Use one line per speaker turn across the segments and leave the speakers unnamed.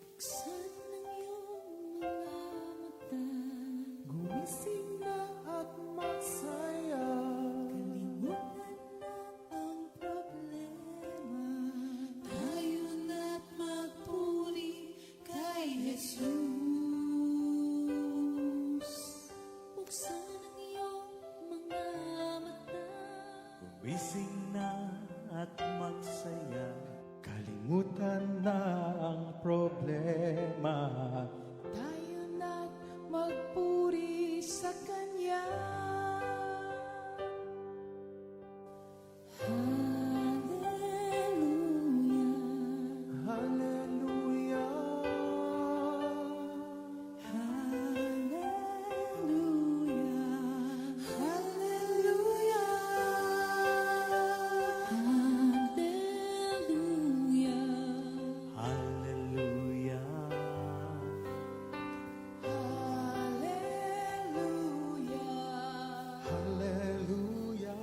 Buksan ang iyong mga mata, gumising na at masaya. Kalimutan na ang problema, tayo na't magpuri kay Jesus. Buksan ang iyong mga mata,
Gumising na at magsaya, kalimutan na ang problema.
tayo na't magpuri sa Kanya. Hallelujah, Hallelujah, Hallelujah, Hallelujah,
Hallelujah.
Hallelujah.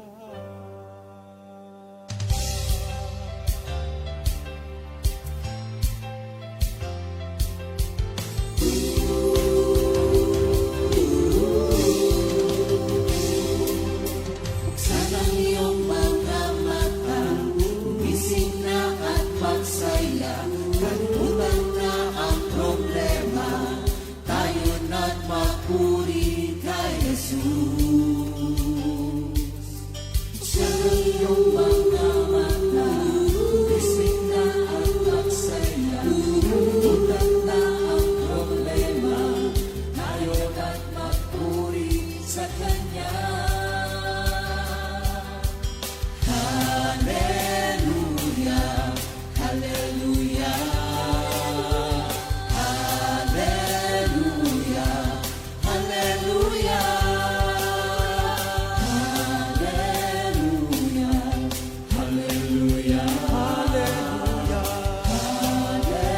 Buksan ang iyong mga mata, gumising na at magsaya. Kalimutan na ang problema, tayo na't magpuri kay Jesus. Buksan ang iyong mga mata, gumising na at magsaya. Kalimutan na ang problema, tayo na't magpuri sa Kanya. Hallelujah, Hallelujah, Hallelujah, Hallelujah, Hallelujah, Hallelujah,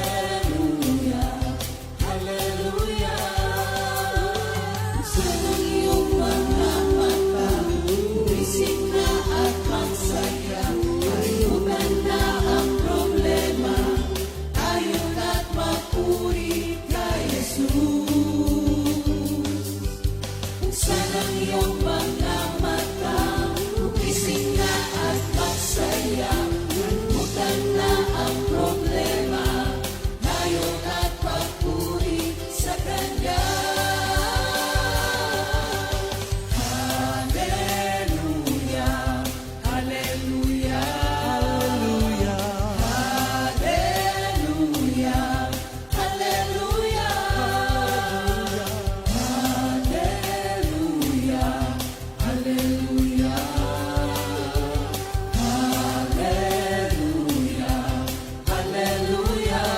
Hallelujah, Hallelujah. Sa iyong mga mata, gumising na at magsaya. Kalimutan na ang problema, tayo na't magpuri kay Jesus. Buksan ang iyong mga mata, gumising na at magsaya. Kalimutan na ang problema, tayo na't magpuri sa Kanya. Hallelujah, Hallelujah, Hallelujah, Hallelujah, Hallelujah, Hallelujah, Hallelujah, Hallelujah.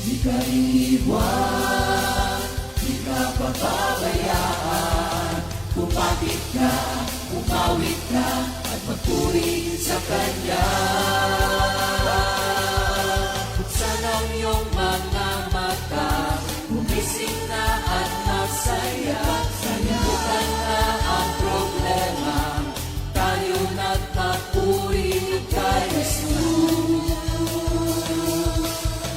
Di ka iiwan, di ka pababayaan. Kumapit ka, umawit ka, at magpuri sa Kanya. Buksan ang iyong mga mata, gumising na at magsaya. Kalimutan na ang problema, tayo na't magpuri kay Jesus.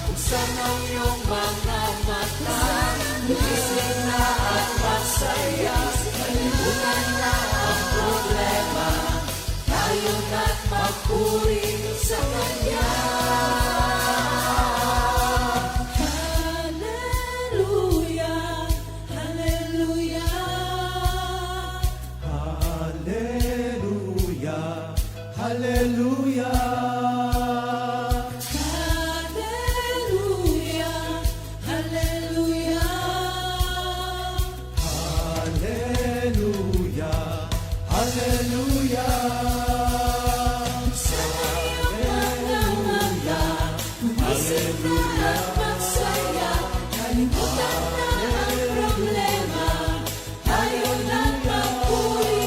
Buksan ang iyong mga mata, gumising na at magsaya. Kalimutan na ang problema, tayo na't magpuri sa Kanya. Hallelujah, Hallelujah,
Hallelujah. Hallelujah.
Hallelujah, Hallelujah,
Hallelujah. Hallelujah.
sa iyong mga mata, gumising na at magsaya. Kalimutan na ang problema, tayo na't magpuri.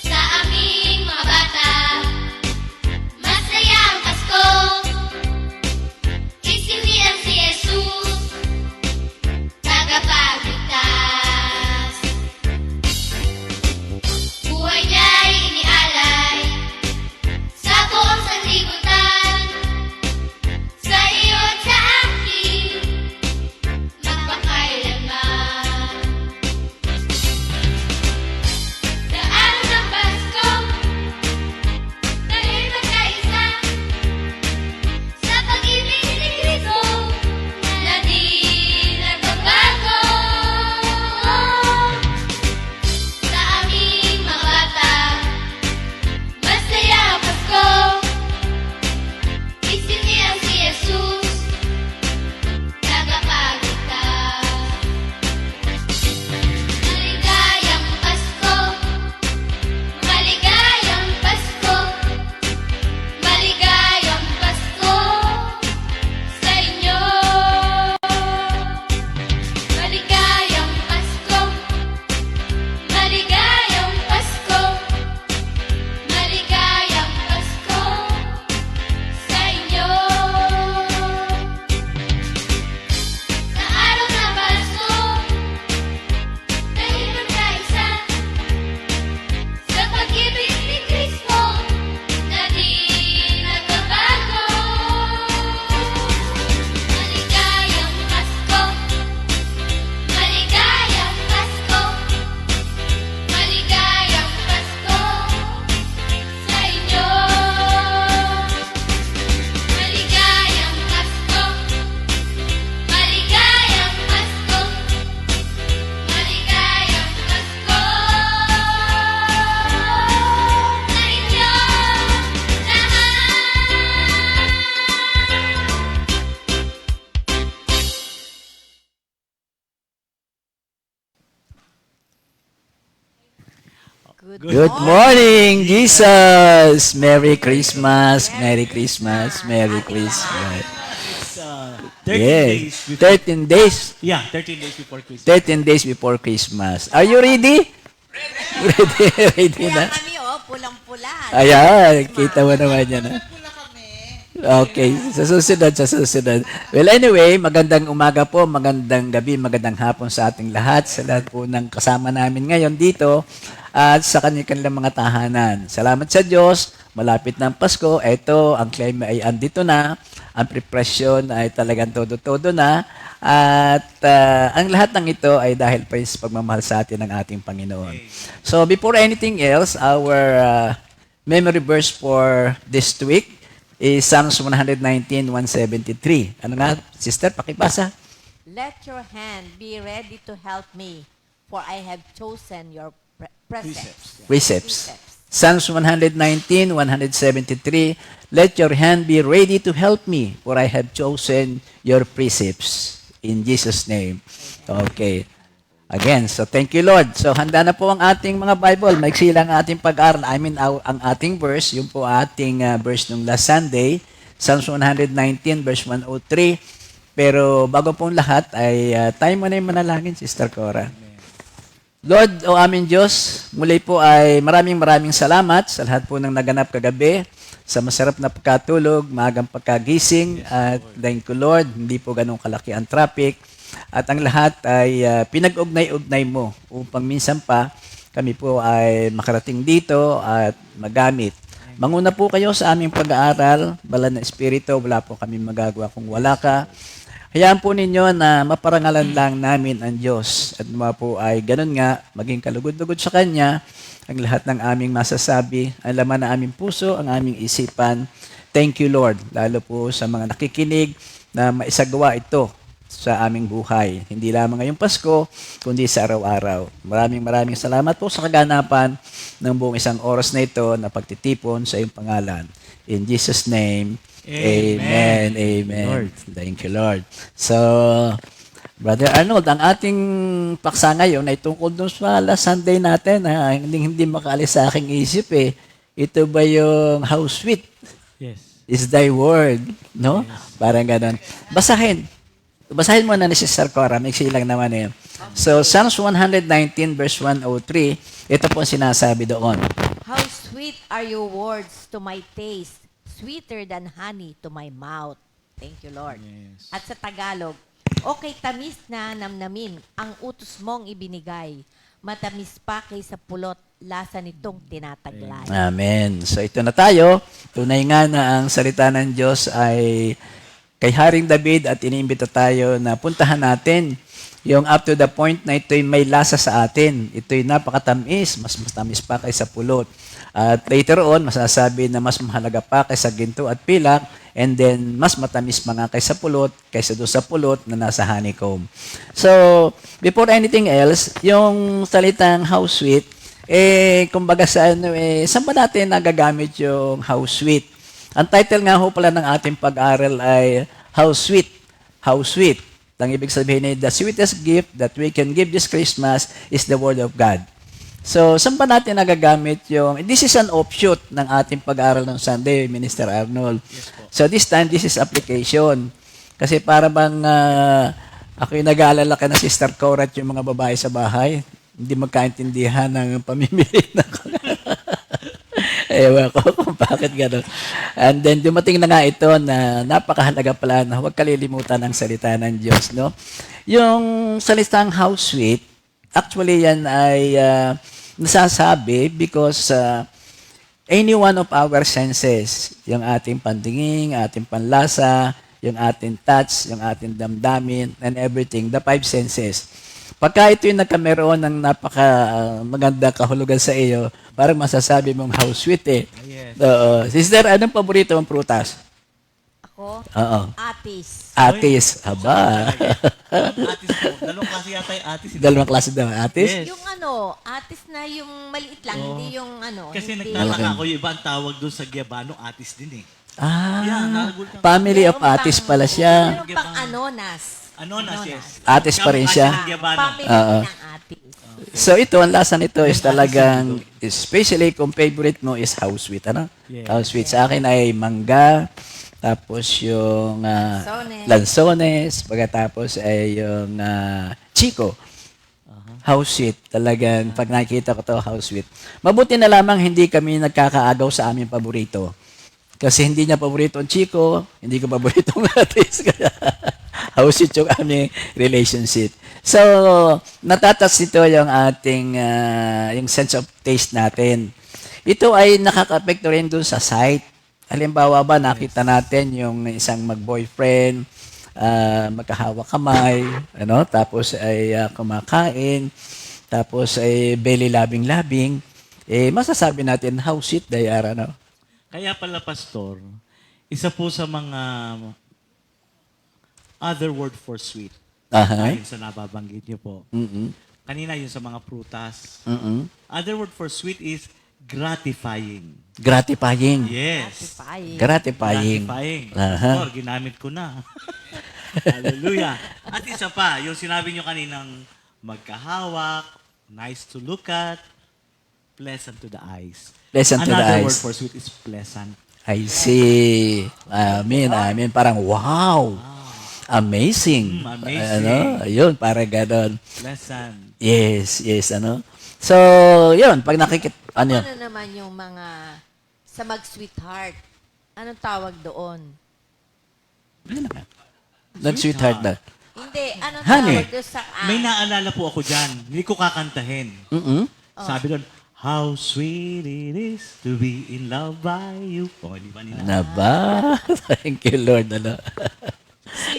Sa aming mga bata, masaya ang Pasko. Isindihan si Jesus, tagapagligtas. Buhay niya'y inialay sa buong sanlibutan. Sa iyo at sa akin, magpakailanman. Sa araw ng Pasko, tayo'y magkaisa sa pag-ibig ni Cristo na di nagbabago. Sa aming mga bata, masaya ang Pasko. Isindihan si Jesus, tagapagligtas. Maligayang Pasko, maligayang Pasko, maligayang Pasko sa inyo. Maligayang Pasko, maligayang Pasko, maligayang Pasko sa inyo. Sa araw ng Pasko, tayo'y magkaisa sa pag-ibig ni Cristo na di nagbabago. Maligayang Pasko, maligayang Pasko, maligayang Pasko sa inyo. Maligayang Pasko, maligayang Pasko, maligayang Pasko sa inyo
Good morning, Jesus! Merry Christmas, Merry Christmas, Merry Christmas.
13
Yeah,
days before,
13 days.
13 days before Christmas.
13 days before Christmas. Are you ready? Ready, ready
Kaya
na?
kami, pulang-pula.
Ayan, kita mo naman yan. Ha? Okay, sa susunod. Well, anyway, magandang umaga po, magandang gabi, magandang hapon sa ating lahat, sa lahat po ng kasama namin ngayon dito at sa kanilang mga tahanan. Salamat sa Diyos, malapit na ang Pasko. Ito, ang klima ay andito na, ang preparasyon ay talagang todo-todo na, at ang lahat ng ito ay dahil pa sa pagmamahal sa atin ng ating Panginoon. So, before anything else, our memory verse for this week is Psalms 119:173. Ano nga, sister, pakibasa.
Let your hand be ready to help me, for I have chosen your precepts.
Precepts. Psalms 119:173. Let your hand be ready to help me, for I have chosen your precepts. In Jesus' name. Okay. Again, so thank you, Lord. So handa na po ang ating mga Bible. Maiksi lang ang ating pag-aaral. Ang ating verse, yung po ating verse nung last Sunday, Psalms 119, verse 103. Pero bago pong lahat, ay tayo muna yung manalangin, Sister Cora. Lord, o aming Diyos, muli po ay maraming salamat sa lahat po ng naganap kagabi, sa masarap na pagkatulog, maagang pagkagising, at thank you, Lord, hindi po ganun kalaki ang traffic. At ang lahat ay pinag-ugnay-ugnay mo upang minsan pa kami po ay makarating dito at magamit. Manguna po kayo sa aming pag-aaral, Banal na Espiritu, wala po kami magagawa kung wala ka. Hayaan po ninyo na maparangalan lang namin ang Diyos at mga po ay ganun nga, maging kalugod-lugod sa Kanya ang lahat ng aming masasabi, ang laman ng aming puso, ang aming isipan. Thank you, Lord, lalo po sa mga nakikinig na maisagawa ito sa aming buhay. Hindi lamang ngayong Pasko, kundi sa araw-araw. Maraming salamat po sa kaganapan ng buong isang oras na ito na pagtitipon sa iyong pangalan. In Jesus' name, Amen. Amen.
Lord.
Thank you, Lord. So, Brother Arnold, ang ating paksa ngayon ay tungkol dun sa last Sunday natin na hindi makaalis sa aking isip eh. Ito ba yung how sweet
Yes.
is thy word? No? Parang ganun. Basahin mo na ni Sister Cora. Mixi lang naman eh. So, Psalms 119 verse 103, ito po ang sinasabi doon.
How sweet are your words to my taste, sweeter than honey to my mouth. Thank you, Lord.
Yes.
At sa Tagalog, okay tamis na namnamin ang utos mong ibinigay. Matamis pa kaysa pulot, lasa nitong tinataglay.
Amen. So ito na tayo. Tunay nga na ang salita ng Diyos ay kay Haring David at iniimbita tayo na puntahan natin yung up to the point na ito'y may lasa sa atin. Ito'y napakatamis, mas matamis pa kaysa pulot. At later on, masasabi na mas mahalaga pa kaysa ginto at pilak, and then mas matamis pa nga kaysa pulot, kaysa doon sa pulot na nasa honeycomb. So, before anything else, yung salitang how sweet, kumbaga sa saan ba natin nagagamit yung how sweet? Ang title nga ho pala ng ating pag-aral ay How Sweet. How Sweet. Ang ibig sabihin ay the sweetest gift that we can give this Christmas is the Word of God. So, saan ba natin nagagamit yung... This is an offshoot ng ating pag-aaral ng Sunday, Minister Arnold.
Yes po.
So, this time, this is application. Kasi para bang ako yung nag-aalala ka na Sister Cora at yung mga babae sa bahay, hindi magkaintindihan ng pamimili ng ewan ko kung bakit gano'n. And then, dumating na nga ito na napakahalaga pala na huwag kalilimutan ang salita ng Diyos, no? Yung salitang how sweet, actually yan ay nasasabi because any one of our senses, yung ating pantingin, ating panlasa, yung ating touch, yung ating damdamin, and everything, the five senses. Pagka ito yung nagkameroon ng maganda kahulugan sa iyo, parang masasabi mong how sweet eh.
Yes.
Oo. Sister, anong paborito mong prutas?
Ako,
Oo.
atis.
Atis. Haba.
Atis po. Dalawang klase yata yung atis.
Dalawang klase daw. Atis?
Yes.
Yung atis na yung maliit lang,
Oo.
hindi yung
Kasi
hindi.
nagtataka ako yung ibang tawag doon sa Giabano, atis din eh.
Ah,
nagulat ako.
family of
Meron
atis
pang-
pala siya.
Meron pang anonas.
Anonas, yes.
Atis pa rin siya?
Kamukha ng Giabano.
Family
Oo.
ng atis.
So ito, ang lasa nito is talagang, especially kung favorite mo is how sweet, ano?
Yeah.
How sweet. Sa akin ay mangga, tapos yung
Lanzones.
lanzones, pagkatapos ay yung chico. How sweet. Talagang, pag nakikita ko to, how sweet. Mabuti na lamang hindi kami nagkakaagaw sa aming paborito. Kasi hindi niya paborito ang chico, hindi ko paborito ang atis. Kaya, how sweet yung aming relationship. So, natatas ito yung ating, yung sense of taste natin. Ito ay nakaka-apekto rin dun sa sight. Halimbawa ba, nakita natin yung isang mag-boyfriend, magkahawak kamay, tapos ay kumakain, tapos ay belly labing-labing, masasabi natin, how sweet they are,
Kaya pala, Pastor, isa po sa mga other word for sweet.
Aha.
Ayun sa nababanggit niyo po.
Mm-mm.
Kanina yun sa mga prutas.
Mm-mm.
Other word for sweet is gratifying.
Gratifying.
Yes.
Gratifying.
Gratifying.
Gratifying.
Aha.
Pastor, ginamit ko na. Hallelujah. At isa pa, yung sinabi niyo kaninang magkahawak, nice to look at, pleasant to the eyes.
Pleasant to the
Another
eyes.
word for sweet is pleasant.
I see. Amen, amen. Parang wow. Amazing.
Amazing.
Ayun, parang ganon.
Pleasant.
Yes, So, yun, pag nakikita, yun?
Ano naman yung mga sa mag-sweetheart? Anong tawag doon?
Nag-sweetheart na.
Hindi, anong
Honey.
tawag doon sa
May naalala po ako dyan. Hindi ko kakantahin.
Mm-mm.
Sabi doon, how sweet it is to be in love by you. Oh, di ba nila?
Na ba? Thank you, Lord.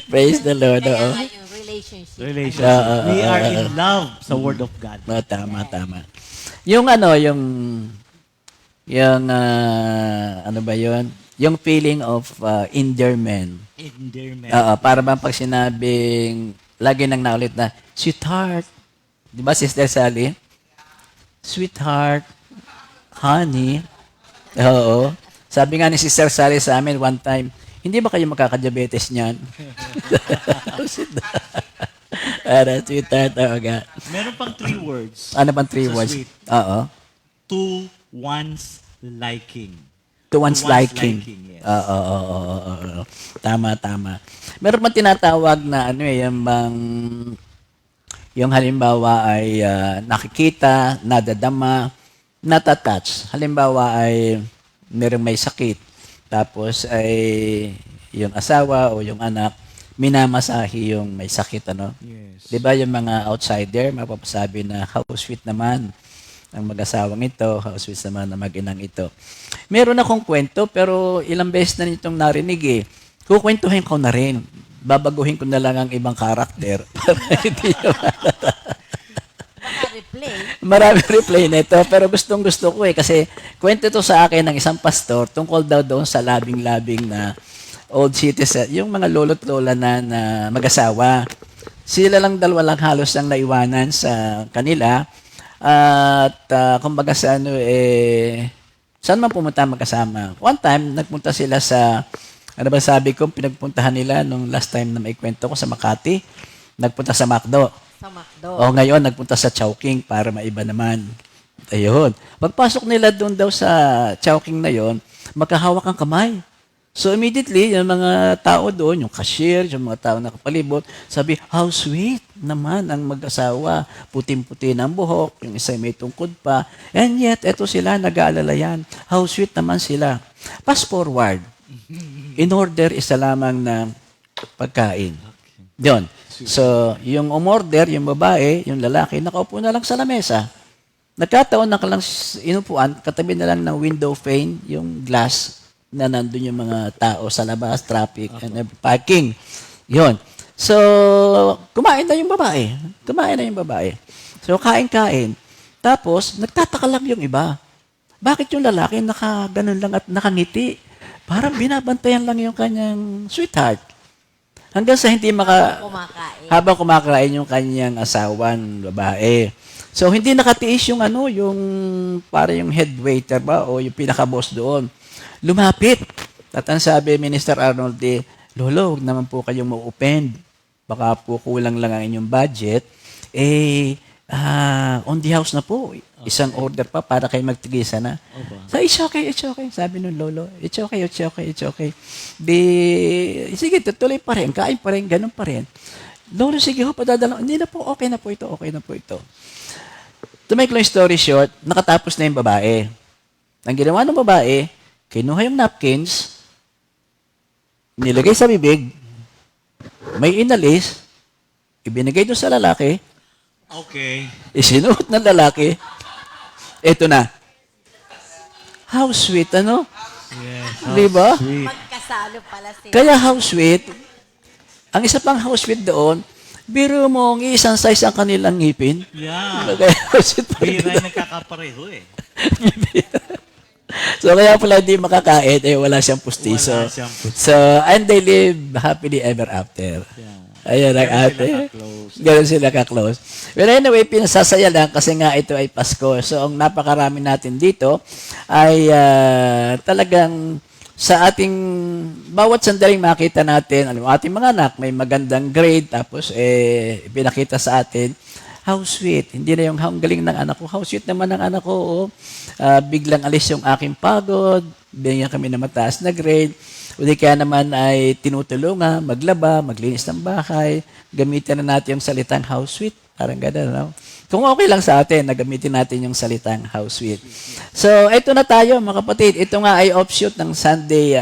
Praise the Lord.
Kaya nga yung relationship.
Relationship. We are in love sa Word of God.
Tama. Yung ano ba yun? yung feeling of endearment.
Endearment.
Para bang pag sinabing, lagi nang naulit na, sweetheart. Di ba, Sister Sally? Sweetheart, honey. Oo. Sabi nga ni Sister Sally sa amin one time, hindi ba kayo makakadiabetes niyan? Para sweetheart, talaga.
Meron pang 3 words.
Ano bang 3
Sa
words?
sweet.
Oo.
To one's liking.
To one's liking.
Yes.
Oo. Tama. Meron bang tinatawag na yung halimbawa ay nakikita, nadadama, natatouch. Halimbawa ay merong may sakit. Tapos ay yung asawa o yung anak, minamasahi yung may sakit.
Yes.
Di ba yung mga outsider, mapapasabi na how sweet naman ang mag-asawang ito, how sweet naman ang mag-inang ito. Meron akong kwento, pero ilang beses na nitong narinig eh. Kukwentuhin ko na rin. Babaguhin ko na lang ang ibang karakter para hindi nyo
Baka replay.
marami replay nito, pero gustong-gusto ko eh. Kasi kwento to sa akin ng isang pastor tungkol daw doon sa labing-labing na old citizen, yung mga lolo't lola na mag-asawa. Sila lang dalawa lang halos ang naiwanan sa kanila. At kumbaga saan man pumunta magkasama. One time, nagpunta sila sa, ano ba sabi ko, pinagpuntahan nila nung last time na may kwento ko sa Makati. Nagpunta sa McDo.
Sa McDo.
O ngayon, nagpunta sa Chowking para maiba naman. Ayun. Pagpasok nila doon daw sa Chowking na yon, magkahawak ang kamay. So immediately, yung mga tao doon, yung cashier, yung mga tao na kapalibot, sabi, how sweet naman ang mag-asawa. Puting-puti ng buhok, yung isa may tungkod pa. And yet, eto sila, nag-aalala yan. How sweet naman sila. Fast forward. In order, isa lamang na pagkain. Yun. So, yung umorder, yung babae, yung lalaki, nakaupo na lang sa lamesa. Nagkataon na lang inupuan, katabi na lang ng window pane, yung glass, na nandun yung mga tao sa labas, traffic, and parking. Yun. So, kumain na yung babae. So, kain-kain. Tapos, nagtataka lang yung iba. Bakit yung lalaki ganun lang at nakangiti? Parang binabantayan lang yung kanyang sweetheart. Hanggang sa hindi
Kumakain.
habang kumakain yung kanyang asawan, babae. So, hindi nakatiis yung yung para yung head waiter ba o yung pinaka-boss doon. Lumapit. At ang sabi, Minister Arnold, Lolo, huwag naman po kayong ma-open. Baka po kulang lang ang inyong budget. On the house na po. Isang order pa para kayo magtigisa na. So, it's okay. Sabi nung lolo, it's okay. Sige, tutuloy pa rin. Kain pa rin, ganun pa rin. Lolo, sige ho, padadala. Hindi na po, okay na po ito. To make long story short, nakatapos na yung babae. Ang ginawa ng babae, kinuha yung napkins, nilagay sa bibig, may inalis, ibinigay doon sa lalaki,
Okay.
isinuot ng lalaki, eto na. How sweet,
Yes.
Di ba?
Sweet.
Magkasalo pala sila.
Kaya how sweet, ang isa pang how sweet doon, biro mo ang isang size ang kanilang ngipin.
Yeah.
Kaya how sweet pa rin.
Bira yung nagkakapareho eh.
So, kaya pala hindi makakain, wala siyang pustiso.
Wala siyang pustiso.
So, and they live happily ever after.
Yeah.
Ayan ang
Ganun
ate.
sila ka-close.
Ganun sila ka-close. But anyway, pinasasaya lang kasi nga ito ay Pasko. So, ang napakarami natin dito ay talagang sa ating bawat sandaling makita natin, ating mga anak, may magandang grade, tapos pinakita sa atin, how sweet. Hindi na yung ang galing ng anak ko. How sweet naman ng anak ko. Biglang alis yung aking pagod. Bigyan kami na mataas na grade. O di kaya naman ay tinutulungan, maglaba, maglinis ng bahay. Gamitin na natin yung salitang how sweet. Parang gano'n, no? Kung okay lang sa atin, nagamitin natin yung salitang how sweet. So, ito na tayo, mga kapatid. Ito nga ay offshoot ng Sunday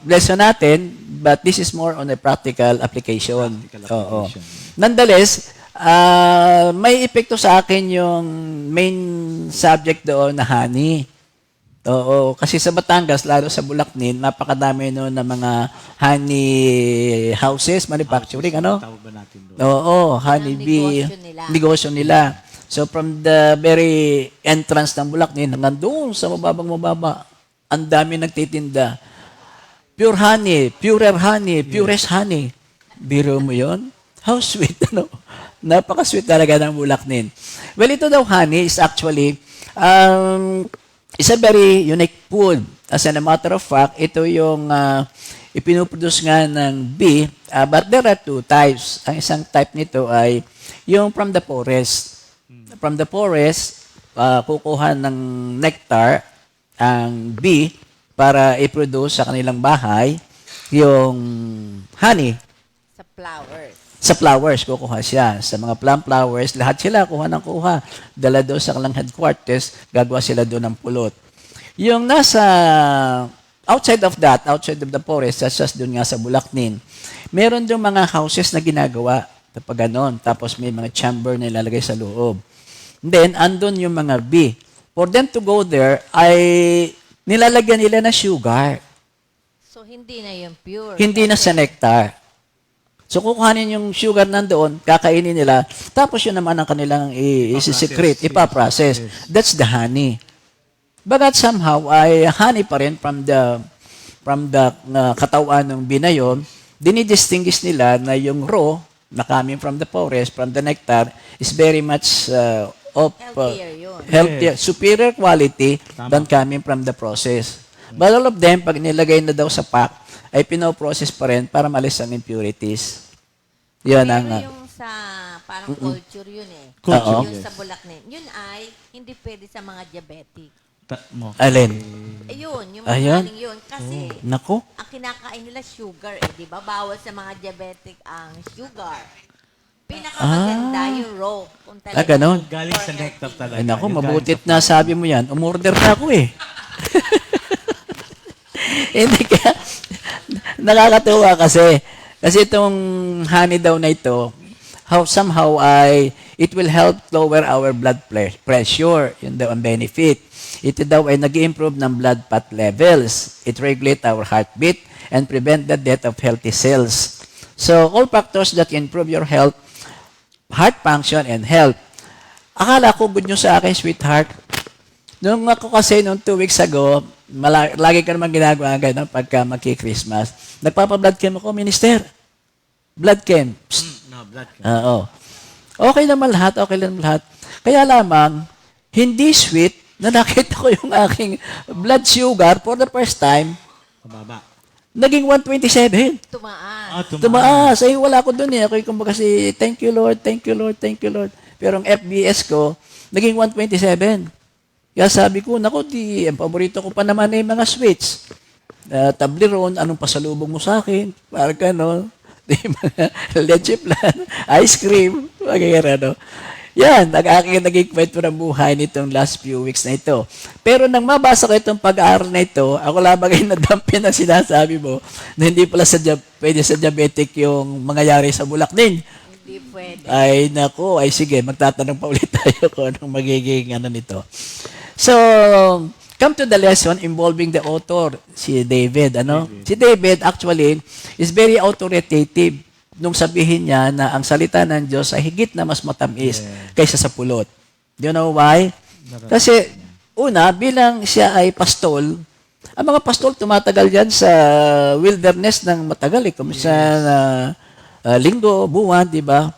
lesson natin, but this is more on a practical application. Oo. Nonetheless, may epekto sa akin yung main subject doon na honey. Oo, kasi sa Batangas, lalo sa Bulacnin, napakadami noon ng mga honey houses, manufacturing,
Tawag ba natin doon?
Oo, honey bee. Negosyo nila. So from the very entrance ng Bulacnin hanggang doon sa mababa, Ang dami nagtitinda. Pure honey, purer honey, purest honey. Biro mo yon? How sweet, ano? Napaka-sweet talaga ng bulaknin. Well, ito daw honey is actually is a very unique food. As a matter of fact, ito yung ipinuproduce nga ng bee, but there are two types. Ang isang type nito ay yung from the forest. From the forest, kukuha ng nectar ang bee para i-produce sa kanilang bahay yung honey.
Sa flowers.
Sa flowers, kukuha siya. Sa mga plum flowers, lahat sila kuha ng kuha. Dala doon sa kanilang headquarters, gagawa sila doon ng pulot. Yung nasa outside of the forest, such as doon nga sa Bulacnin, meron doon mga houses na ginagawa kapag ganon. Tapos may mga chamber na ilalagay sa loob. Then, andun yung mga bee. For them to go there, ay nilalagyan nila na sugar.
So, hindi na yung pure.
Hindi na sa nectar. So, kukuhanin yung sugar nandoon, kakainin nila, tapos yun naman ang kanilang i-secrete, ipaprocess. That's the honey. But somehow, ay honey pa rin from the katawan ng bee na yun, dinidistinguish nila na yung raw, na coming from the forest, from the nectar, is very much
Healthier yun.
healthier, superior quality than coming from the process. But all of them, pag nilagay na daw sa pack, ay pinoprocess pa rin para malis ang impurities. Yan
Pero
ang...
yung sa parang culture yun eh.
Culture.
Yung sa Bulacnin. Yun ay hindi pwede sa mga diabetic.
Alin?
Ayun, yung
Ayan.
mga yun. Kasi
Nako.
ang kinakain nila sugar eh. Di ba? Bawal sa mga diabetic ang sugar. Pinakamaganda yung raw. Kung
Ganon.
Galing sa nectar talaga.
Ay nako,
Yung
mabutit na sabi mo yan. Umorder na ako eh. Hindi ka. Nakakatuwa kasi. Kasi itong honey daw na ito, somehow it will help lower our blood pressure. Yun daw ang benefit. Ito daw ay nag-improve ng blood fat levels. It regulate our heartbeat and prevent the death of healthy cells. So, all factors that improve your health, heart function, and health. Akala ko good news sa akin, sweetheart. Nung ako kasi, nung 2 weeks ago, lagi ka naman ginagawa ganun pagka magki-Christmas. Nagpapa-blood chem ako, minister. Blood chem.
No, blood.
Oo. Okay naman lahat, okay naman lahat. Kaya lamang, hindi sweet na nakita ko yung aking blood sugar for the first time,
Pababa.
naging 127.
tumaan.
Tumaas. Ay, wala ko dun eh. Ako yung kumbaga si, thank you Lord, thank you Lord, thank you Lord. Pero ang FBS ko, naging 127. Kaya sabi ko, naku, ang paborito ko pa naman ay mga sweets. Tableron, anong pasalubong mo sa akin? Parang gano'n. Mga leche plan, ice cream, mga ano. Yan, naging kwento ng buhay nitong last few weeks na ito. Pero nang mabasa ko itong pag-aaral na ito, ako lamang ay nadampi na sinasabi mo na hindi pala pwede sa diabetic yung mangyayari sa Bulacnin.
Hindi pwede.
Ay, nako, ay sige, magtatanong pa ulit tayo kung anong magiging nito. So, come to the lesson involving the author, si David. Si David actually is very authoritative nung sabihin niya na ang salita ng Diyos ay higit na mas matamis kaysa sa pulot. Do you know why? Kasi, una, bilang siya ay pastol, ang mga pastol tumatagal yan sa wilderness ng matagal. Kuminsan linggo, buwan, di ba?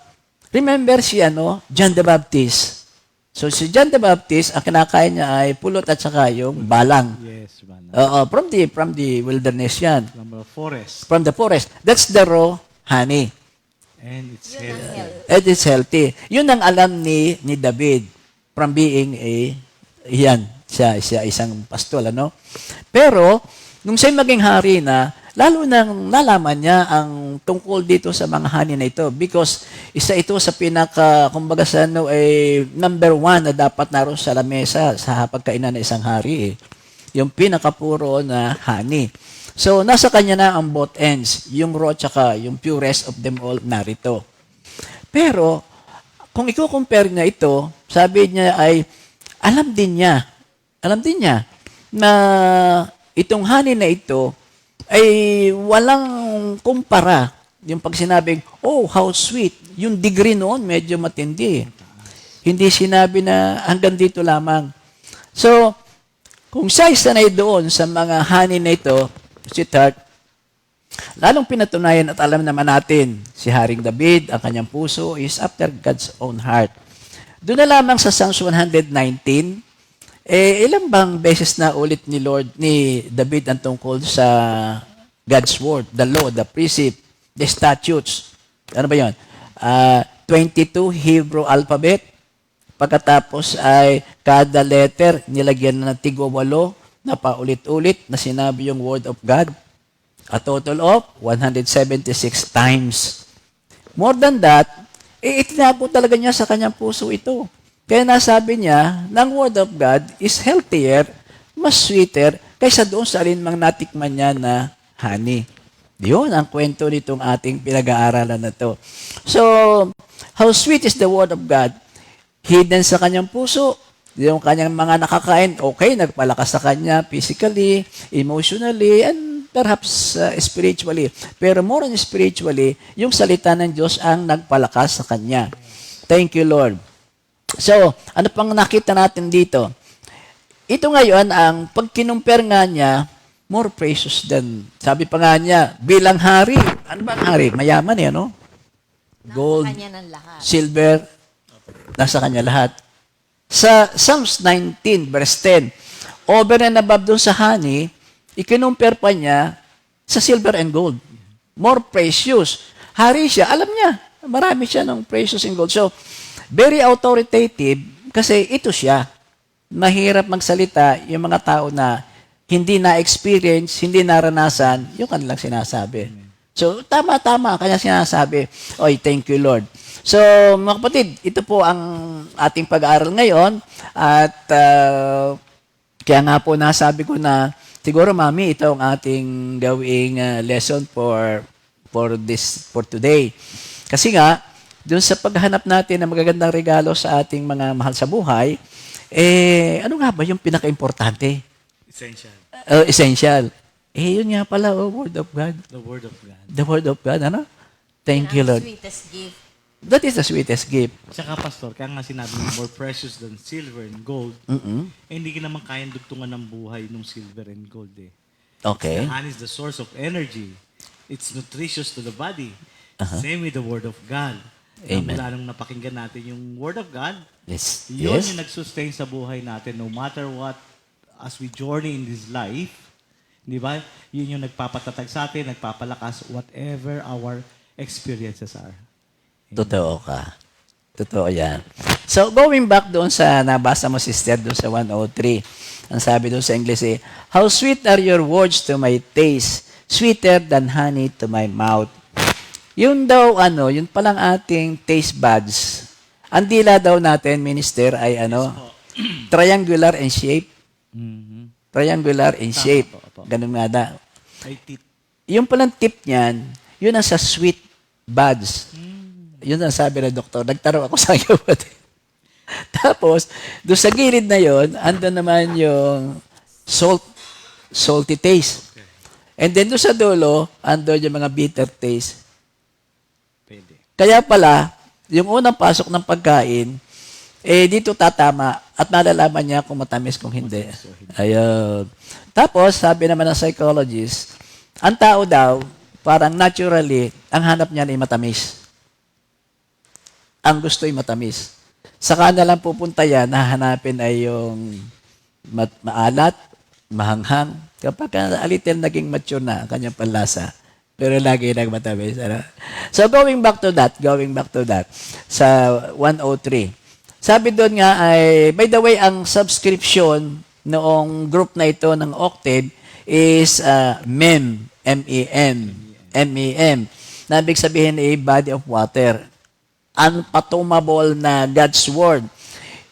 Remember si John the Baptist. So, si John the Baptist, ang kinakain niya ay pulot at saka yung balang.
Yes, man.
From the wilderness yan.
From the forest.
From the forest. That's the raw honey.
And it's
Yun ang
healthy.
health.
And it's healthy. Yun ang alam ni David from being siya isang pastol, Pero, nung siya maging hari na, lalo nang nalaman niya ang tungkol dito sa mga honey na ito because isa ito sa kumbaga sa number 1 na dapat naroon sa lamesa sa pagkainan ng isang hari. Yung pinakapuro na honey. So, nasa kanya na ang both ends, yung raw tsaka yung purest of them all narito. Pero, kung i-compare niya ito, sabi niya ay, alam din niya na itong honey na ito ay walang kumpara. Yung pag sinabing, oh, how sweet. Yung degree noon, medyo matindi. Hindi sinabi na hanggang dito lamang. So, Kung siya'y sanay doon sa mga honey na ito, sweetheart, lalong pinatunayan at alam naman natin, si Haring David, ang kanyang puso is after God's own heart. Doon na lamang sa Psalms 119, ilang bang beses na ulit ni David ang tungkol sa God's word, the law, the precept, the statutes. Ano ba yun? 22 Hebrew alphabet. Pagkatapos ay kada letter nilagyan na ng tigwa-8 na paulit-ulit na sinabi yung word of God. A total of 176 times. More than that, itinago talaga niya sa kanyang puso ito. Kaya nasabi niya, ng word of God is healthier, mas sweeter, kaysa doon sa alinmang natikman niya na honey. Yun ang kwento nitong ating pinag-aaralan na to. So, how sweet is the word of God? Hidden sa kanyang puso. Yung kanyang mga nakakain, okay, nagpalakas sa kanya physically, emotionally, and perhaps spiritually. Pero more than spiritually, yung salita ng Diyos ang nagpalakas sa kanya. Thank you, Lord. So, ano pang nakita natin dito? Ito ngayon, ang pagkinumpir nga niya, more precious than, sabi pa nga niya, bilang hari. Ano ba ang hari? Mayaman eh, no? Gold,
Nasa kanya ng lahat.
silver, nasa kanya lahat. Sa Psalms 19, verse 10, over and above doon sa honey, ikinumpir pa niya sa silver and gold. More precious. Hari siya, alam niya, marami siya ng precious and gold. So, very authoritative kasi ito siya. Mahirap magsalita yung mga tao na hindi na-experience, hindi naranasan, yung kanilang sinasabi. So, tama-tama kanya sinasabi, oy, thank you, Lord. So, mga kapatid, ito po ang ating pag-aaral ngayon at kaya nga po nasabi ko na siguro, Mami, ito ang ating gawing lesson for today. Kasi nga, doon sa paghanap natin ng magagandang regalo sa ating mga mahal sa buhay, ano nga ba yung pinaka-importante?
Essential.
Essential. Yun nga pala, Word of God.
The Word of God.
The Word of God, ano? Thank you,
Ang
Lord.
sweetest gift.
That is the sweetest gift.
Tsaka, Pastor, kaya nga sinabi mo, more precious than silver and gold, hindi ka naman kayang dugtungan ng buhay ng silver and gold eh.
Okay.
The honey is the source of energy. It's nutritious to the body. Same with the Word of God.
Amen.
Mula nung napakinggan natin yung Word of God,
Yes.
yun
Yes.
yung nag-sustain sa buhay natin no matter what, as we journey in this life, di ba? Yun yung nagpapatatag sa atin, nagpapalakas whatever our experiences are.
Totoo ka. Totoo yan. So, going back doon sa nabasa mo, sister, doon sa 103, ang sabi doon sa English how sweet are your words to my taste, sweeter than honey to my mouth. Yun daw, yun palang ating taste buds. Ang dila daw natin, minister, ay triangular in shape. Triangular in shape. Ganun nga daw.
Ay, tit.
Yung palang tip niyan, yun ang sa sweet buds. Yun ang sabi ng doktor. Nagtanong ako sa iyo. Tapos, doon sa gilid na yun, andun naman yung salty taste. And then doon sa dulo, andun yung mga bitter taste.
Pwede.
Kaya pala, yung unang pasok ng pagkain, dito tatama at malalaman niya kung matamis kung hindi. Ayun. Tapos, sabi naman ng psychologist, ang tao daw, parang naturally, ang hanap niya ay matamis. Ang gusto ay matamis. Saka na lang pupunta yan, hahanapin ay yung maalat, mahanghang. Kapag a little naging mature na ang kanyang panlasa, pero lagi nagmatamis. So going back to that, sa 103. Sabi doon nga ay, by the way, ang subscription noong group na ito ng Octave is MEM, M-E-M, M-E-M. Na ibig sabihin ay body of water. Unfathomable na God's Word.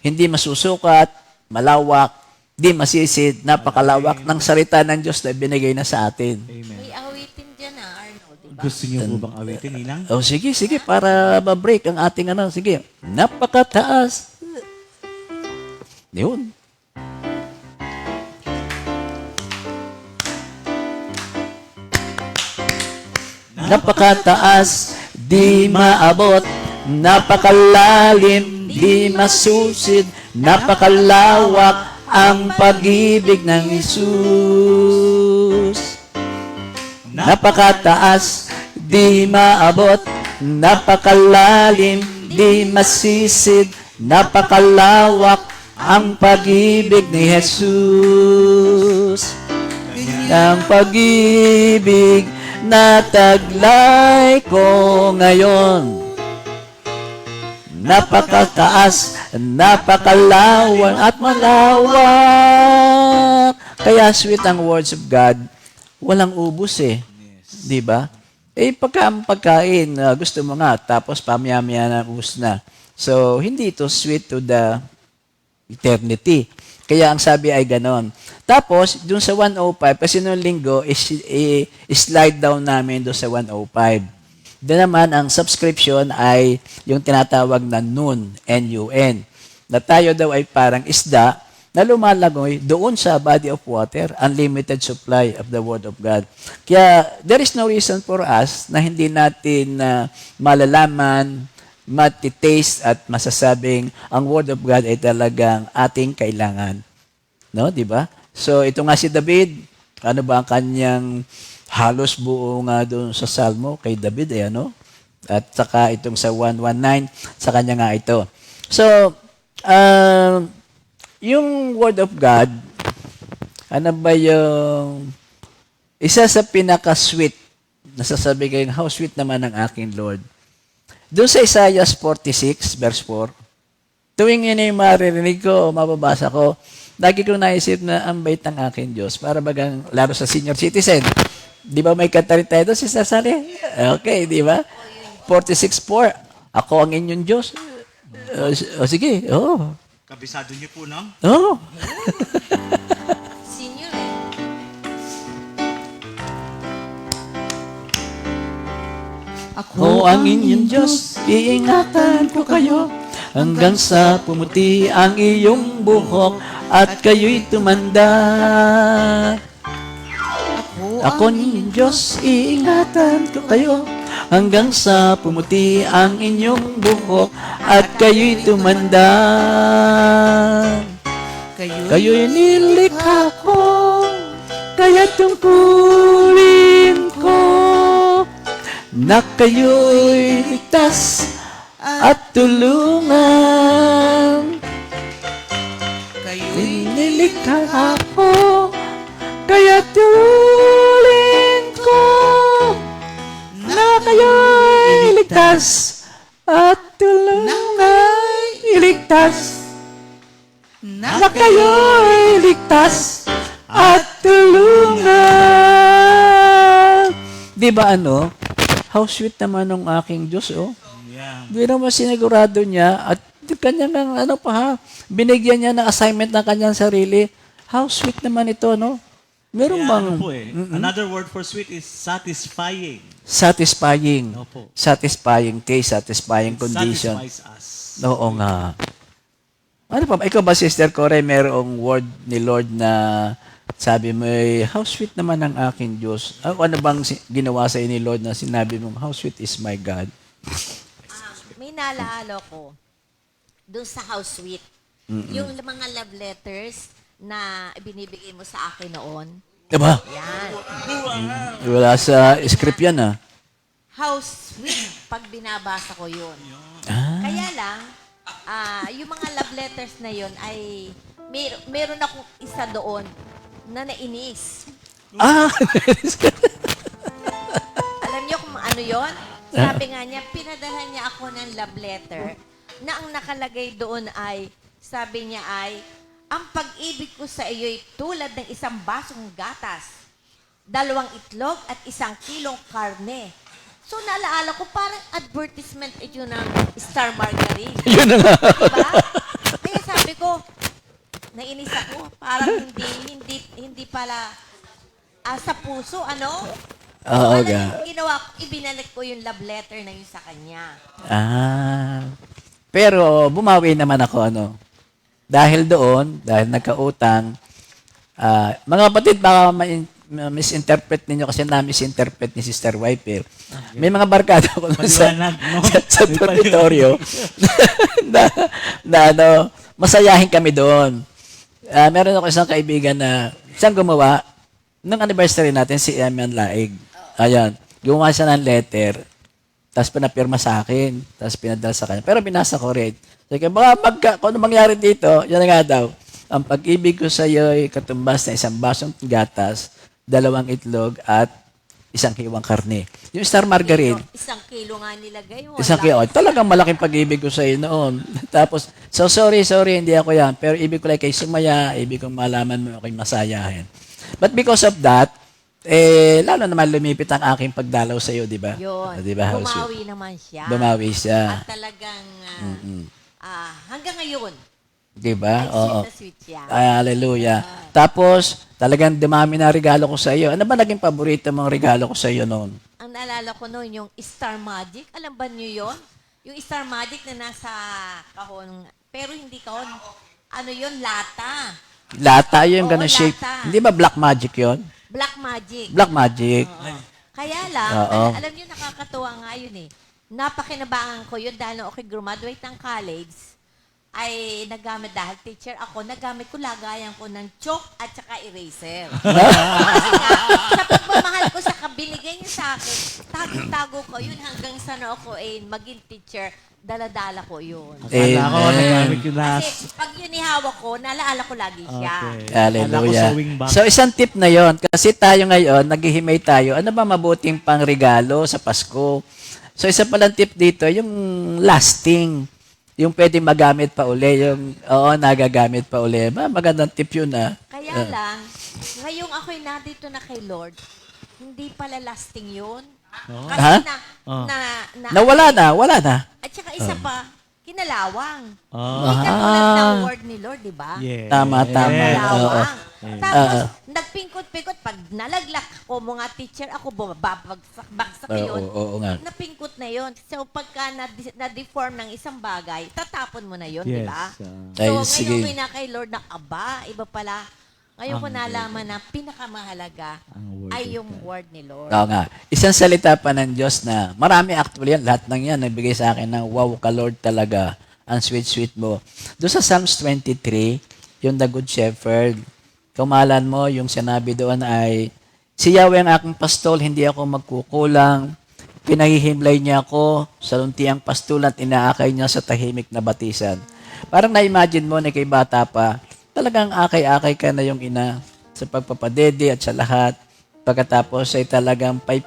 Hindi masusukat, malawak, di masisid, napakalawak ng salita ng Diyos na binigay na sa atin.
Amen.
May awitin dyan Arnold, di ba?
Gusto niyo po bang awitin, Ninang?
Sige, para ma-break ang ating sige. Napakataas. Yun. Napakataas, di maabot. Napakalalim, di masusid. Napakalawak, ang pag-ibig ng Jesus. Napakataas, di maabot, napakalalim, di masisid, napakalawak ang pag-ibig ni Jesus. Ang pag-ibig na taglay ko ngayon. Napakataas, napakalawak at malawak. Kaya sweet ang words of God. Walang ubus eh. Di ba? Pagkain, gusto mo nga, tapos pamaya-maya na ubus na. So, hindi ito sweet to the eternity. Kaya ang sabi ay ganon. Tapos, dun sa 105, kasi noong linggo, slide down namin doon sa 105. Doon naman, ang subscription ay yung tinatawag na NUN, N-U-N. Na tayo daw ay parang isda na lumalagoy doon sa body of water, unlimited supply of the Word of God. Kaya, there is no reason for us na hindi natin malalaman, matitaste at masasabing ang Word of God ay talagang ating kailangan. No, di ba? So, ito nga si David, ano ba ang kanyang halos buo nga doon sa Salmo kay David, ano? At saka itong sa 119, sa kanya nga ito. So, yung Word of God, ano ba yung isa sa pinaka-sweet, nasasabi kayong, how sweet naman ang aking Lord. Doon sa Isaiah 46, verse 4, tuwing yun ay maririnig ko, mababasa ko, lagi kong naisip na ang bait ng aking Diyos, para bagang laro sa senior citizen. Di ba may kanta rin tayo doon, Sister Sally? Okay, di ba? 46:4, ako ang inyong Diyos. Sige, oo.
Kabisado niyo po, no?
Oo.
Senior eh.
Ako ang inyong Diyos, iingatan ko kayo, hanggang sa pumuti ang iyong buhok, at kayo'y tumanda. Ako ang inyong Diyos, iingatan ko kayo, hanggang sa pumuti ang inyong buhok, at kayo'y tumanda. Kayo'y nilikha ko, kaya tungkulin ko, na kayo'y ligtas at tulungan. Kayo'y nilikha ako, kaya tulin ko, na kayo'y ligtas at tulungan. Iligtas, na kayo'y ligtas at tulungan. Di ba ano? How sweet naman ng aking Diyos, oh.
Yeah.
Di naman sinigurado niya at kanyang ano pa ha, binigyan niya ng assignment ng kanyang sarili. How sweet naman ito, no? Meron
Yeah,
bang
ano po eh. Another word for sweet is satisfying.
satisfying?
Opo.
Satisfying taste, satisfying condition.
Satisfies us.
Oo nga. Ano pa? Ikaw ba, Sister Corey, merong word ni Lord na sabi mo, how sweet naman ang aking Diyos. Ano bang ginawa sa ni Lord na sinabi mo, how sweet is my God?
May nalaalo ko doon sa house sweet. Yung mga love letters na binibigay mo sa akin noon.
Diba?
Yan.
Wala sa script yan, ah.
How sweet pag binabasa ko yun. Kaya lang, yung mga love letters na yun ay meron akong isa doon na nainis. Alam niyo kung ano yon? Sabi nga niya, pinadala niya ako ng love letter na ang nakalagay doon ay, sabi niya ay, ang pag-ibig ko sa iyo'y tulad ng isang basong gatas, 2 itlog at 1 kilong karne. So, naalaala ko, parang advertisement ito ng Star Margarine.
Yun na nga.
Diba? Kaya sabi ko, nainis ako. Parang hindi pala sa puso, ano?
Oo,
Ano
ga.
yung ginawa ko? Ibinalik ko yung love letter na yun sa kanya.
Pero bumawi naman ako, ano. Dahil doon, dahil nagkautang, mga kapatid, baka misinterpret ninyo kasi na-misinterpret ni Sister Wiper. May mga barkada ko sa,
Paliwanag, no?
sa teritoryo na ano, masayahin kami doon. Meron ako isang kaibigan na siyang gumawa nung anniversary natin si Emian Laig. Ayan, gumawa siya ng letter, tapos pinapirma sa akin, tapos pinadala sa kanya. Pero binasa ko rin. Sige, kung ano mangyari dito, yan na nga daw. Ang pag-ibig ko sa iyo ay katumbas na isang basong gatas, 2 itlog, at 1 hiwang karne. Yung Star Margarine,
1 kilo nga nilagay. Wala.
1 kilo. Talagang malaking pag-ibig ko sa iyo noon. Tapos, so sorry, hindi ako yan. Pero ibig ko lang kay sumaya, ibig kong malaman mo ako'y masayahin. But because of that, lalo naman lumipit ang aking pagdalaw sa iyo, di ba?
Yun.
Di ba?
Bumawi naman siya.
Bumawi siya.
At talagang hanggang ngayon,
Di ba?
ay
Oo.
sweet na sweet siya.
Hallelujah. Tapos, talagang dumami na regalo ko sa iyo. Ano ba naging paborito mong regalo ko sa iyo noon?
Ang naalala ko noon, yung Star Magic. Alam ba niyo yon? Yung Star Magic na nasa kahon. Pero hindi kahon. Ano yon? Lata.
Lata yung
Oo,
ganun shape.
lata.
Hindi ba black magic yon?
Black Magic.
Black magic.
Kaya lang,
Oo.
alam niyo, nakakatuwa nga yun eh. Napakinabangan ko yun dahil nung ako'y graduate ng college, ay nagamit dahil teacher ako, nagamit ko lagayan ko ng chalk at saka eraser. Kasi nga, sa pagmamahal ko sa kabinigay niya sa akin, tago-tago ko yun hanggang sa ako maging teacher, dala-dala ko yun.
Akala ko, nagamit yun na.
Kasi pag yun ihawak ko, nalaala ko lagi siya.
Hallelujah.
sewing bag.
So, isang tip na yon. Kasi tayo ngayon, naghihimay tayo. Ano ba mabuting pang regalo sa Pasko? So, isa palang tip dito, yung lasting. Yung pwede magamit pa uli. Yung, nagagamit pa uli. Magandang tip yun,
Kaya lang, ngayong ako'y nandito na kay Lord, hindi pala lasting yun. Kasi
Ha? Nawala na.
At saka isa pa, kinalawang.
Oh.
Hindi katulad ng word ni Lord, di ba?
Yeah.
Tama.
Kinalawang.
Yeah.
Tapos, nagpingkot-pingkot. Pag nalaglag ko, mga teacher, ako babagsak yun.
Oo nga.
Napingkot na yun. So, pagka na-deform ng isang bagay, tatapon mo na yun, di
Yes.
ba?
Ay,
So,
sige.
ngayon may na kay Lord na, iba pala. Ngayon ko nalaman na pinakamahalaga
Ang word
ay
of
yung word ni Lord.
Oo nga. Isang salita pa ng Diyos na marami actually yan. Lahat ng yan nagbigay sa akin ng wow ka Lord talaga. Ang sweet mo. Doon sa Psalms 23, yung The Good Shepherd, kumalan mo, yung sinabi doon ay, si Yahweh ang aking pastol, hindi ako magkukulang. Pinahihimlay niya ako sa luntiang pastulan at inaakay niya sa tahimik na batisan. Parang na-imagine mo na kay bata pa, talagang akay-akay ka na yung ina sa pagpapadede at sa lahat. Pagkatapos ay talagang pay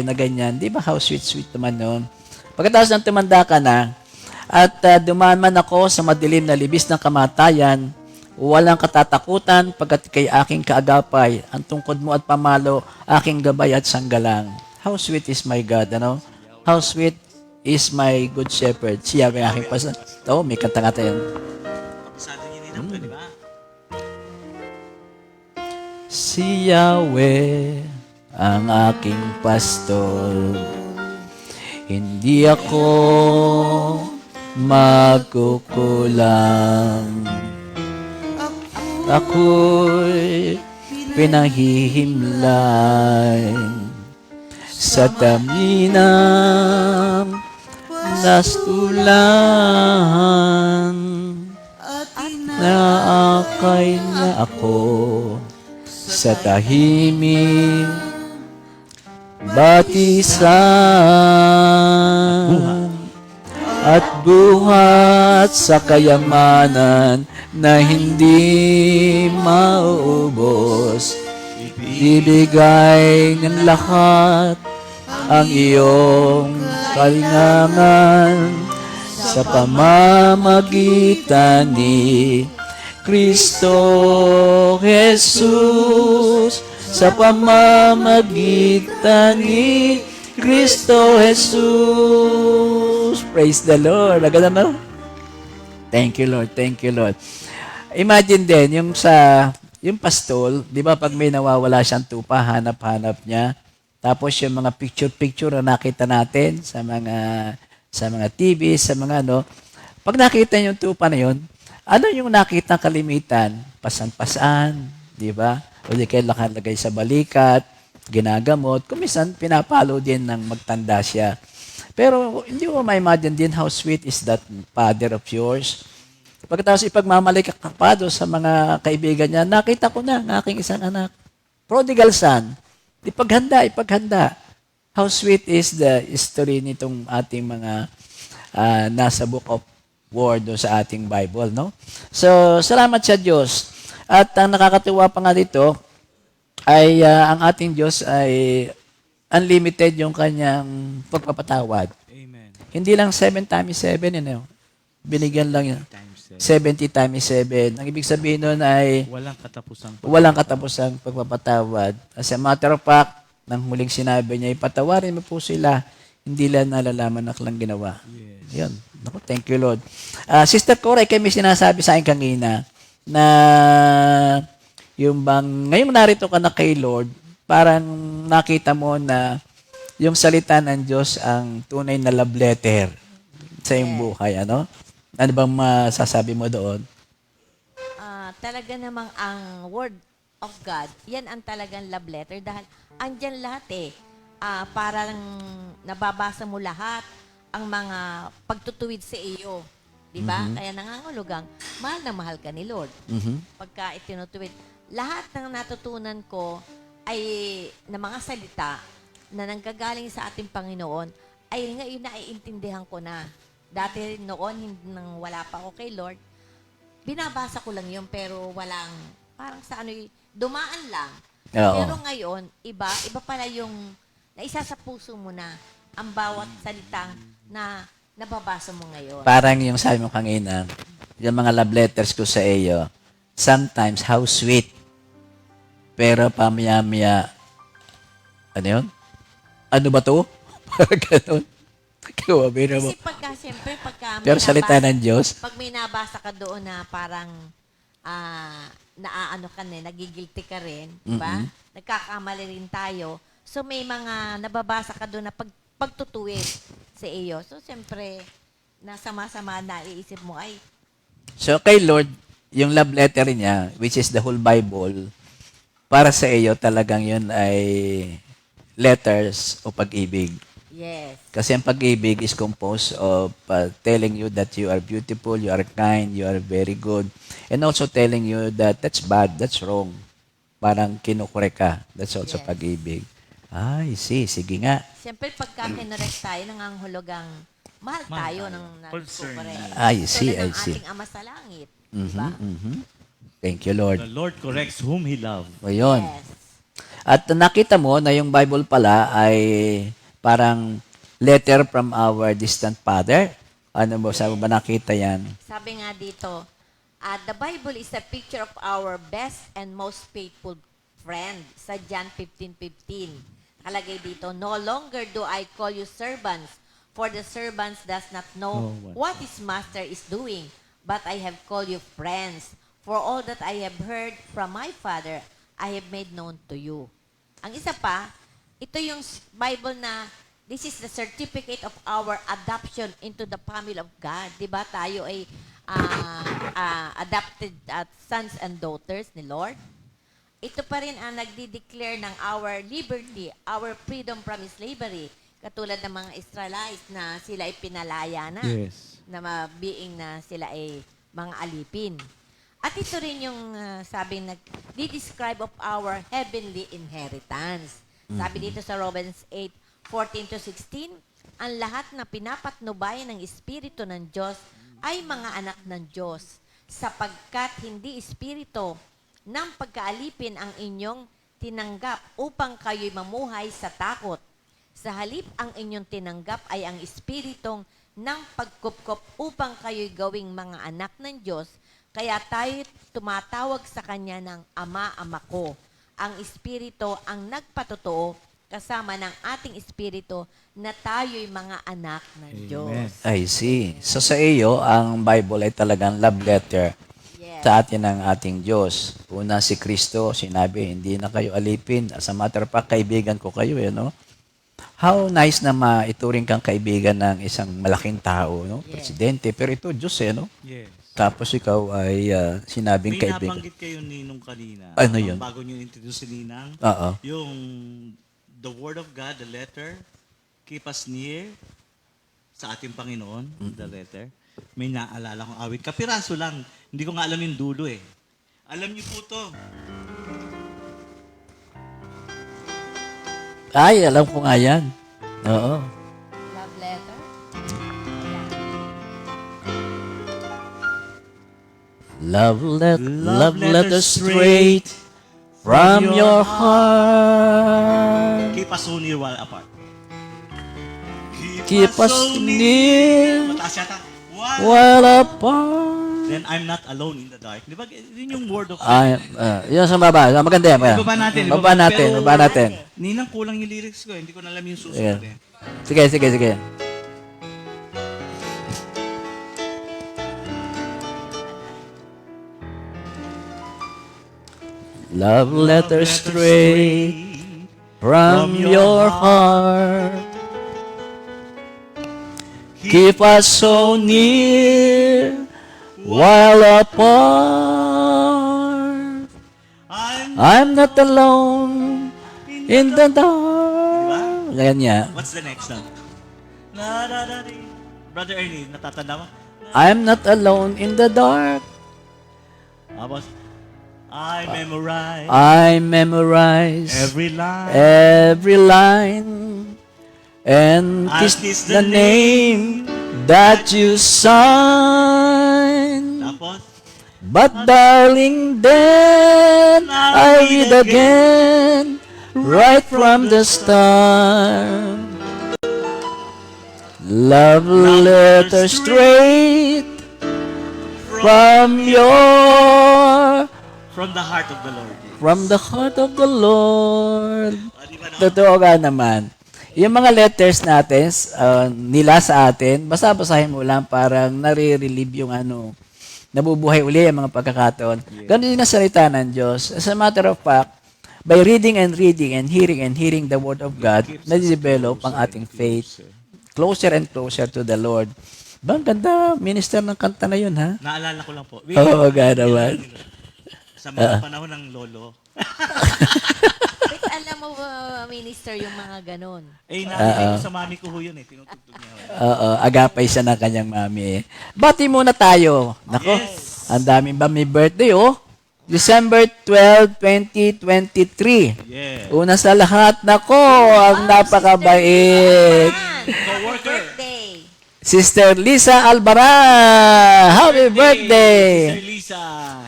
na ganyan. Di ba how sweet naman noon? Pagkatapos ng tumanda ka na, at dumaan ako sa madilim na libis ng kamatayan, walang katatakutan pagkat kay aking kaagapay, ang tungkod mo at pamalo, aking gabay at sanggalang. How sweet is my God, ano? How sweet is my good shepherd. Siya may aking pasan. May kanta-kanta yan.
Sabi niyo nila, di ba?
Si Yahweh ang aking pastol, hindi ako magkukulang. Ako'y pinahihimlay sa taminang nastulan. Naakay na ako sa tahimik batisan at buhat sa kayamanan na hindi mauubos. Ibigay ng lahat ang iyong kalingangan sa pamamagitan ni Kristo Jesus, sa pamamagitan ni Kristo Jesus. Praise the Lord. Agad na. Thank you, Lord. Thank you, Lord. Imagine din, yung pastol, di ba pag may nawawala siyang tupa, hanap-hanap niya. Tapos yung mga picture-picture na nakita natin sa mga TV, sa mga pag nakita yung tupa na yun, ano yung nakita kalimitan? Pasan-pasan, di ba? O di kaya nakalagay sa balikat, ginagamot. Kumisan, pinapalo din ng magtanda siya. Pero hindi mo ma-imagine din how sweet is that father of yours Pagkatapos ipagmamalaki ka pa doon sa mga kaibigan niya, nakita ko na ang aking isang anak. Prodigal son. Ipaghanda. How sweet is the history nitong ating mga nasa book of word doon sa ating Bible, no? So, salamat sa Diyos. At ang nakakatuwa pa nga dito ay ang ating Diyos ay unlimited yung kanyang pagpapatawad.
Amen.
Hindi lang 7 times 7, binigyan lang yun.
Times
70 times 7. Ang ibig sabihin nun ay
Walang katapusang
walang katapusang pagpapatawad. As a matter of fact, nang huling sinabi niya, ipatawarin mo po sila, hindi lang nalalaman na kailang ginawa. Yan. Naku, thank you, Lord. Sister Cora, may sinasabi sa akin kanina na yung bang, ngayong narito ka na kay Lord, parang nakita mo na yung salita ng Diyos ang tunay na love letter sa iyong buhay, ano? Ano bang masasabi mo doon?
Talaga namang ang Word of God, yan ang talagang love letter dahil andyan lahat eh. Parang nababasa mo lahat ang mga pagtutuwid sa iyo. Di ba? Kaya nangangulugang, mahal na mahal ka ni Lord. Pagka itinutuwid. Lahat ng natutunan ko ay na mga salita na nanggagaling sa ating Panginoon ay ngayon naiintindihan ko na. Dati noon, nang wala pa ako kay Lord, binabasa ko lang yun pero walang, parang sa dumaan lang.
Oo.
Pero ngayon, iba pala yung naisa sa puso mo na ang bawat salitang na nababasa mo ngayon.
Parang yung sabi mo kanina, yung mga love letters ko sa iyo, sometimes how sweet, pero pamaya-maya, ano yun? Ano ba to? Parang ganun. Kawabira mo.
Kasi siyempre, pagka
Pero salita ng Diyos,
pag may nabasa ka doon na parang naaano ka na, nagigilty ka rin, di ba? Nagkakamali rin tayo. So, may mga nababasa ka doon na pagtutuwid sa iyo. So, siyempre, nasama-sama na iisip mo, ay,
so kay Lord, yung love letter niya, which is the whole Bible, para sa iyo talagang yun ay letters o pag-ibig.
yes.
Kasi ang pag-ibig is composed of telling you that you are beautiful, you are kind, you are very good, and also telling you that that's bad, that's wrong. Parang kinukure ka. That's also
Yes.
pag-ibig. Ay, sige nga.
Siyempre, pagka kinorek tayo, nangangahulugang mahal tayo ng
Concern.
nagkukorek.
I see,
Tulad
I
ng
see.
ating Ama sa Langit. Diba?
Thank you, Lord.
The Lord corrects whom He loves.
O yun.
Yes.
At nakita mo na yung Bible pala ay parang letter from our distant father. Ano ba? Sabi ba nakita yan?
Sabi nga dito, the Bible is a picture of our best and most faithful friend sa John 15:15. Kalagay dito, no longer do I call you servants, for the servants does not know what his master is doing, but I have called you friends. For all that I have heard from my Father, I have made known to you. Ang isa pa, ito yung Bible na this is the certificate of our adoption into the family of God. Diba tayo ay adopted sons and daughters ni Lord? Ito pa rin ang nagdi-declare ng our liberty, our freedom from slavery. Katulad ng mga Israelites na sila ay pinalaya na.
Yes.
Na being na sila ay mga alipin. At ito rin yung sabi nag-describe of our heavenly inheritance. Sabi dito sa Romans 8:14-16, ang lahat na pinapatnubay ng Espiritu ng Diyos ay mga anak ng Diyos, sapagkat hindi espiritu ng pagkaalipin ang inyong tinanggap upang kayo'y mamuhay sa takot. Sa halip, ang inyong tinanggap ay ang espiritong ng pagkupkop upang kayo'y gawing mga anak ng Diyos. Kaya tayo tumatawag sa Kanya ng Ama, Ama ko. Ang Espiritu ang nagpatotoo kasama ng ating Espiritu na tayo'y mga anak ng Diyos.
I see. So sa iyo, ang Bible ay talagang love letter
Yes.
sa atin ng ating Diyos. Una si Kristo, sinabi, hindi na kayo alipin. As a matter of fact, kaibigan ko kayo, no? How nice na maituring kang kaibigan ng isang malaking tao, no?
Yes.
Presidente. Pero ito, Diyos, no?
Yes.
Tapos ikaw ay sinabing
May
kaibigan.
nabanggit kayo Ninong kanina.
Ano yun?
Bago nyo introduce si Ninang.
Oo.
Yung the Word of God, the letter, keep us near sa ating Panginoon, the letter. may naalala kong awit. Kapiraso lang. Hindi ko nga alam yung dulo eh. Alam niyo po to.
Ay, alam ko nga yan. Oo.
Love letter?
Love letter straight from your heart.
Keep us so near while apart.
Keep us near
Mataas yata. While
while apart.
Then I'm not alone in the dark. Di ba? Yun yung word of
Ay, yun sa baba. Maganda yan.
Ibaba natin.
Baba natin.
Pero-
Baba natin.
Ninang kulang yung lyrics ko. Hindi ko na alam yung susunod
Sige.
eh.
Sige, sige, sige. Love letter straight from your heart. Keep us so near while apart. I'm not alone in the dark. Ganyan niya.
What's the next song? Na-da-da-di. Brother Ernie, natatanda mo?
I'm not alone in the dark.
Tapos, I
memorize
every line.
every line and
I'll
kiss the name that you sign.
Tapos,
But darling, then I read again right from the start. Love letter straight from
from the heart of the Lord.
the heart of the Lord.
Di ba, no?
Totoo ka naman. Yung mga letters natin, nila sa atin, basa-basahin mo lang parang nare-relieve yung nabubuhay uli ang mga pagkakataon. Ganun din ang salita ng Diyos. As a matter of fact, by reading and hearing the Word of God, nadidevelop ang ating faith closer and closer to the Lord. Ba, ang ganda, minister ng kanta na yun, ha?
Naalala ko lang po.
Oo, naman.
Sa mga panahon ng lolo.
Wait, alam mo ba, minister, yung mga ganon?
Naalala ko sa mami ko ho yun eh. Tinutugtog niya ho.
Oo, agapay siya ng kanyang mami. Bati muna tayo. Nako,
Yes.
ang daming ba may birthday, oh? December 12, 2023.
Yeah.
Una sa lahat, nako, ang napakabait.
Co-worker.
Birthday.
Sister Lisa Albaran, happy birthday!
Sister Lisa.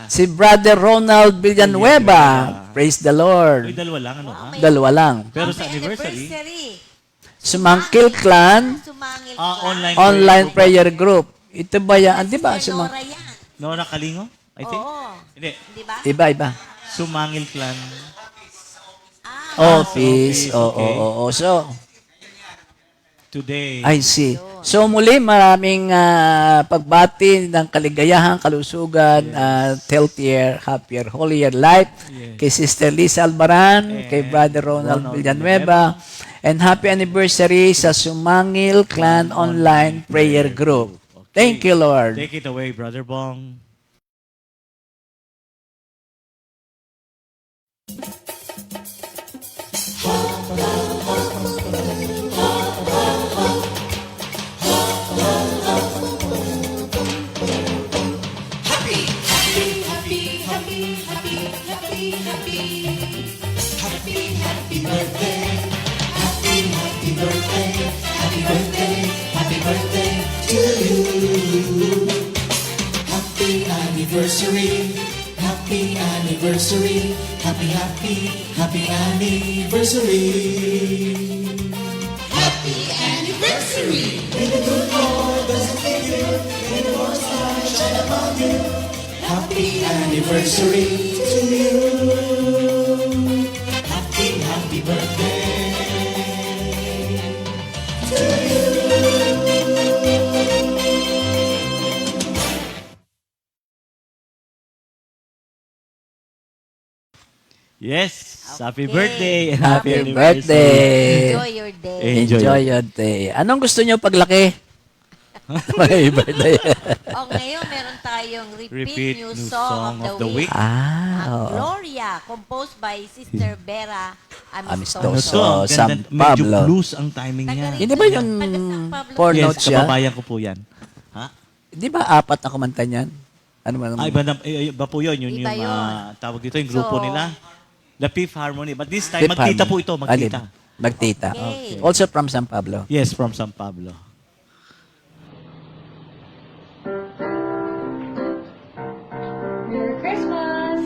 Si Brother Ronald Villanueva, praise the
Uy,
Lord.
dalawa lang ano ha?
Dalawa lang.
Pero sa
Happy
anniversary,
Sumangkil Clan,
Sumangil
online
online prayer group. Ito ba yan? Di ba?
Si Nora yan.
Nora Kalingo, I think.
Oo.
Hindi.
Di ba?
Iba.
Sumangil Clan.
Office.
okay.
Oo. So,
Today.
I see. So muli, maraming pagbati ng kaligayahan, kalusugan, healthier, happier, holier life kay Sister Lisa Albaran, kay Brother Ronald Villanueva, and happy anniversary sa Sumangil Clan Online Prayer Group. Thank you, Lord.
Take it away, Brother Bong.
Happy anniversary, happy anniversary, happy anniversary. Happy anniversary. May the good Lord bless and keep you, may the Lord's light shine upon you. Happy anniversary to you. Happy birthday to you.
Yes. Happy
Okay.
birthday. And
Happy
anniversary.
birthday.
Enjoy your day.
Enjoy your day. Anong gusto nyo paglaki? Happy birthday.
Ngayon meron tayong repeat,
Repeat
new
new
song of the week.
Ah,
Ang
oo.
Gloria, composed by Sister Vera
Amistoso.
Amistoso.
ang
San
ganda. Medyo
Pablo.
blues ang timing niya.
Taga-
Hindi ba yung
Taga San Pablo.
four
Yes,
notes siya?
kababayan ko po yan. Ha?
Di ba apat na kumanta niyan? Ano man?
Iba po yun. Yun
Iba
yung
yun.
tawag dito, yung grupo
So,
nila. The Fifth Harmony. But this time,
Fifth
magtita
Harmony.
po ito, magtita.
Alin? Magtita.
Okay.
Also from San Pablo.
Yes, from San Pablo.
Merry Christmas!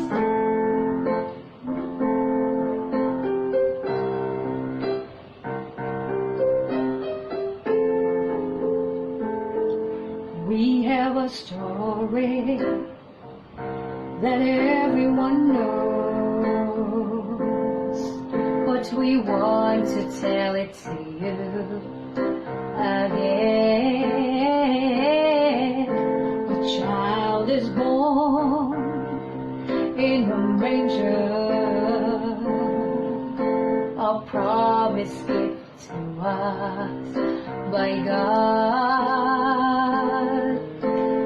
We have a story that everyone knows, but we want to tell it to you again. A child is born in a manger, a promise gift to us by God.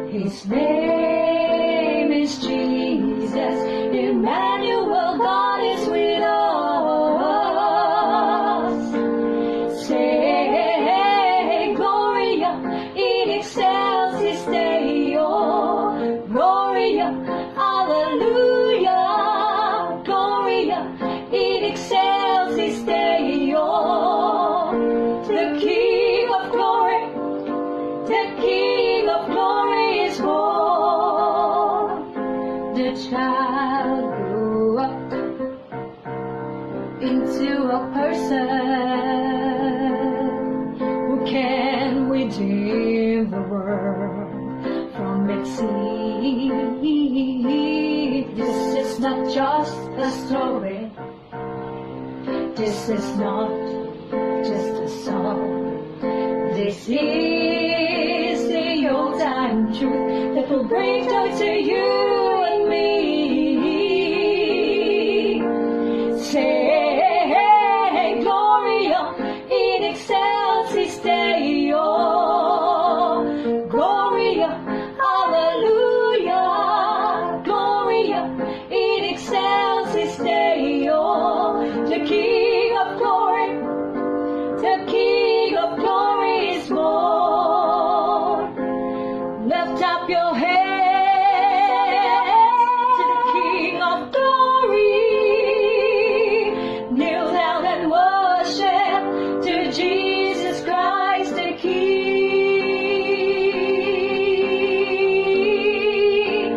His name is Jesus, Emmanuel, God is with us. Say, Gloria in excelsis Deo, Gloria, Hallelujah, Gloria in excelsis Deo, the King of glory, the King of glory is born. The child grew up into a person who can redeem the world from its need. This is not just a story. This is not just a song. This is the old time truth that will bring joy to you and me. Say, Gloria in excelsis Deo, Gloria, Hallelujah, Gloria in excelsis Deo, the King of glory, the King of glory is born. Lift up your head to the King of glory. Kneel down and worship to Jesus Christ the King.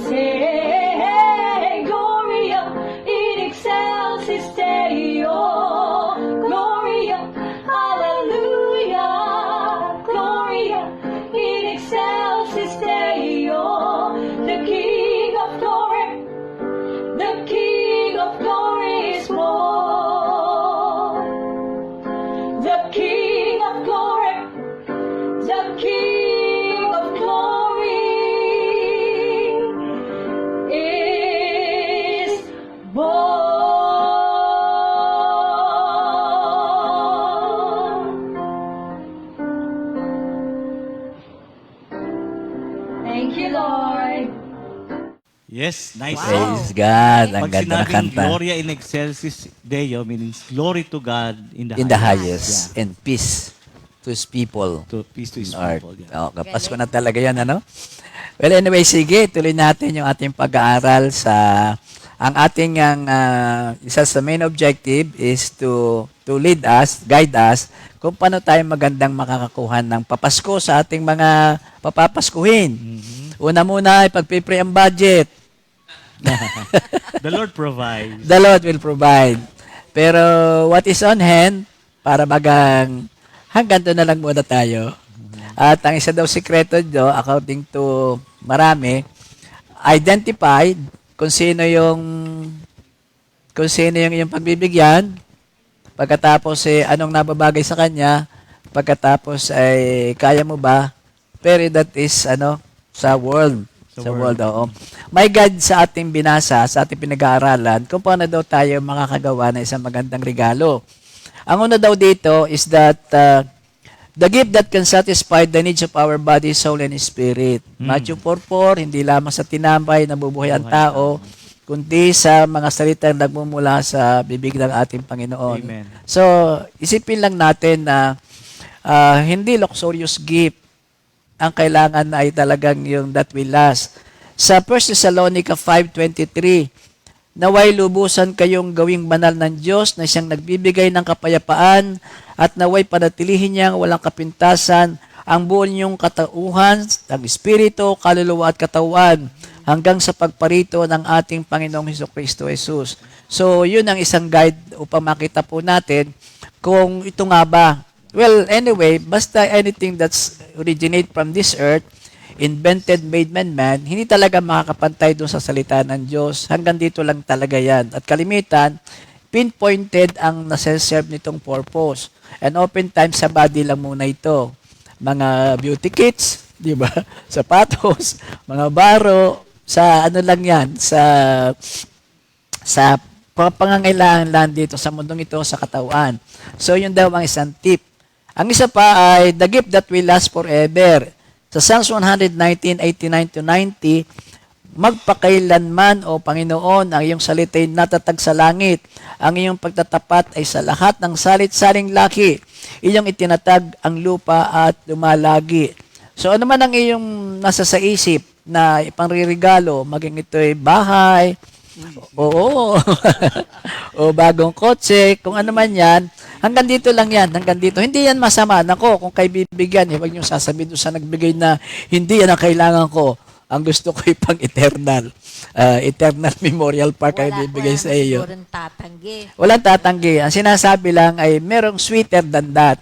Say, Gloria in excelsis Deo, Gloria, Hallelujah, Gloria in excelsis Deo, the King of glory, the King of glory is born. The King of glory, the King of glory is born. Thank you, Lord.
Yes, nice
Wow.
song.
Praise God. Ang
Pag
ganda na
sinabing
kanta.
Gloria in excelsis Deo means glory to God in the
In the
highest.
highest. And peace to His people.
Yeah. To peace to His
Art.
people. Yeah.
Oh, kapasko na talaga yan, ano? Well, anyway, sige, tuloy natin yung ating pag-aaral sa ang ating isa sa main objective is to lead us, guide us kung paano tayo magandang makakakuha ng papasko sa ating mga papapaskuhin. Una muna ay pagpipre ang budget.
The Lord provides.
The Lord will provide. Pero what is on hand, para bagang hanggang doon na lang muna tayo. At ang isa daw sikreto do, according to marami, identified kung sino yung iyong pagbibigyan, pagkatapos anong nababagay sa kanya, pagkatapos ay kaya mo ba, pero that is sa world. Sa world, oo. May guide sa ating binasa, sa ating pinag-aaralan, kung paano daw tayo makakagawa ng isang magandang regalo. Ang una daw dito is that the gift that can satisfy the needs of our body, soul, and spirit. Matthew 4:4, hindi lamang sa tinapay nabubuhay ang tao, kundi sa mga salitang nagmumula sa bibig ng ating Panginoon.
Amen.
So, isipin lang natin na hindi luxurious gift Ang kailangan ay talagang yung that will last. Sa 1 Thessalonica 5:23, naway lubusan kayong gawing banal ng Diyos na siyang nagbibigay ng kapayapaan at naway panatilihin niyang walang kapintasan ang buo niyong katauhan, ang espiritu, kaluluwa at katawan hanggang sa pagparito ng ating Panginoong Hesukristo Jesus. So, yun ang isang guide upang makita po natin kung ito nga ba. Well, anyway, basta anything that's originate from this earth, invented, made man, hindi talaga makakapantay doon sa salita ng Diyos. Hanggang dito lang talaga yan. At kalimitan, pinpointed ang nasa-serve nitong purpose. And oftentimes, sa body lang muna ito. Mga beauty kits, di ba? Sapatos, mga baro, sa ano lang yan, sa pangangailangan lang dito sa mundong ito, sa katawan. So, yun daw ang isang tip. Ang isa pa ay the gift that will last forever. Sa Psalms 119:89-90, magpakailanman, O Panginoon, ang iyong salita'y natatag sa langit. Ang iyong pagtatapat ay sa lahat ng salit-saling laki. Iyong itinatag ang lupa at lumalagi. So ano man ang iyong nasa sa isip na ipangririgalo, maging ito'y bahay, oo, o bagong kotse, kung ano man yan, hanggang dito lang yan, hanggang dito. Hindi yan masama. Nako, kung kayo bibigyan, huwag niyong sasabihin doon sa nagbigay na hindi yan ang kailangan ko. Ang gusto ko ay pang eternal. Eternal Memorial Park ay bibigay sa iyo.
Walang tatanggi.
Walang tatanggi. Ang sinasabi lang ay merong sweeter than that.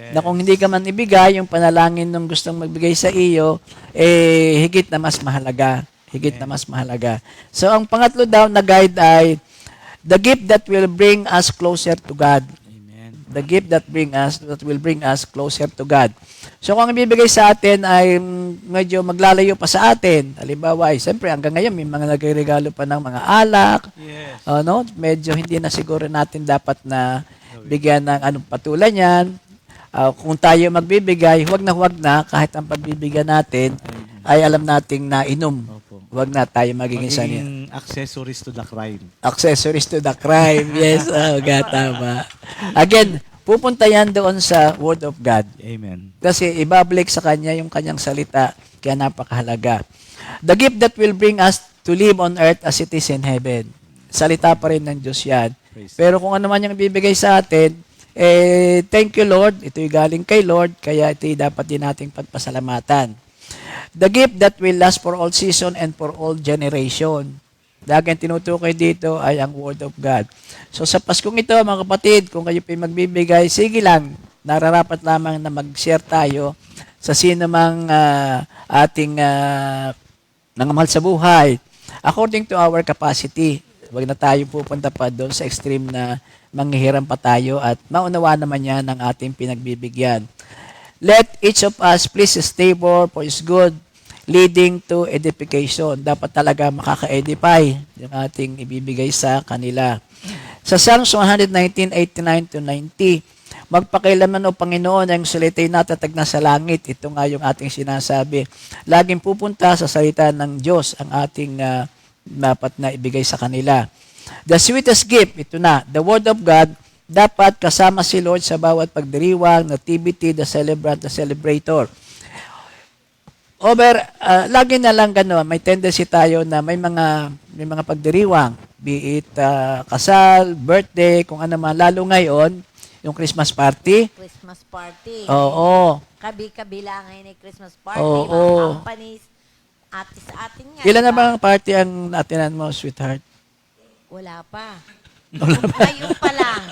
Na kung hindi ka man ibigay, yung panalangin ng gustong magbigay sa iyo, higit na mas mahalaga. Higit na mas mahalaga. So, ang pangatlo daw na guide ay the gift that will bring us closer to God. The gift that will bring us closer to God. So kung ang ibibigay sa atin ay medyo maglalayo pa sa atin, halimbawa ay siyempre hanggang ngayon may mga nagregalo pa ng mga alak.
Yes.
Medyo hindi na siguro natin dapat na bigyan ng anong patulan yan. Kung tayo magbibigay, huwag na kahit ang pagbibigyan natin ay alam nating nainom. Huwag na tayo magiging sanya.
Accessories to the crime.
Accessories to the crime. Yes, tama. Again, pupunta yan doon sa Word of God.
Amen.
Kasi ibabalik sa Kanya yung Kanyang salita, kaya napakahalaga. The gift that will bring us to live on earth as it is in heaven. Salita pa rin ng Diyos yan. Pero kung ano man yung bibigay sa atin, thank you Lord, ito'y galing kay Lord, kaya ito'y dapat din nating pagpasalamatan. The gift that will last for all season and for all generation. Lagi ang tinutukoy dito ay ang Word of God. So sa Paskong ito, mga kapatid, kung kayo pa magbibigay, sige lang, nararapat lamang na mag-share tayo sa sino mang ating nangamahal sa buhay. According to our capacity, huwag na tayo pupunta pa doon sa extreme na manghihiram pa tayo at maunawa naman yan ng ating pinagbibigyan. Let each of us please stable for His good, leading to edification. Dapat talaga makaka-edify yung ating ibibigay sa kanila. Sa Psalms 119:89-90, magpakailanman o Panginoon ang salita'y natatag na sa langit. Ito nga yung ating sinasabi. Laging pupunta sa salita ng Diyos ang ating dapat na ibigay sa kanila. The sweetest gift, ito na, the Word of God, dapat kasama si Lord sa bawat pagdiriwang, nativity, the celebrant, the celebrator. Lagi na lang gano'n, may tendency tayo na may mga pagdiriwang, be it kasal, birthday, kung ano man, lalo ngayon, yung Christmas party.
Christmas party.
Oo.
Kabi-kabila ngayon ay Christmas party.
Oo.
Mga companies, ate sa atin nga.
Ilan na
diba?
ba ang party ang atinan mo, sweetheart?
Wala pa. Ayun pa lang.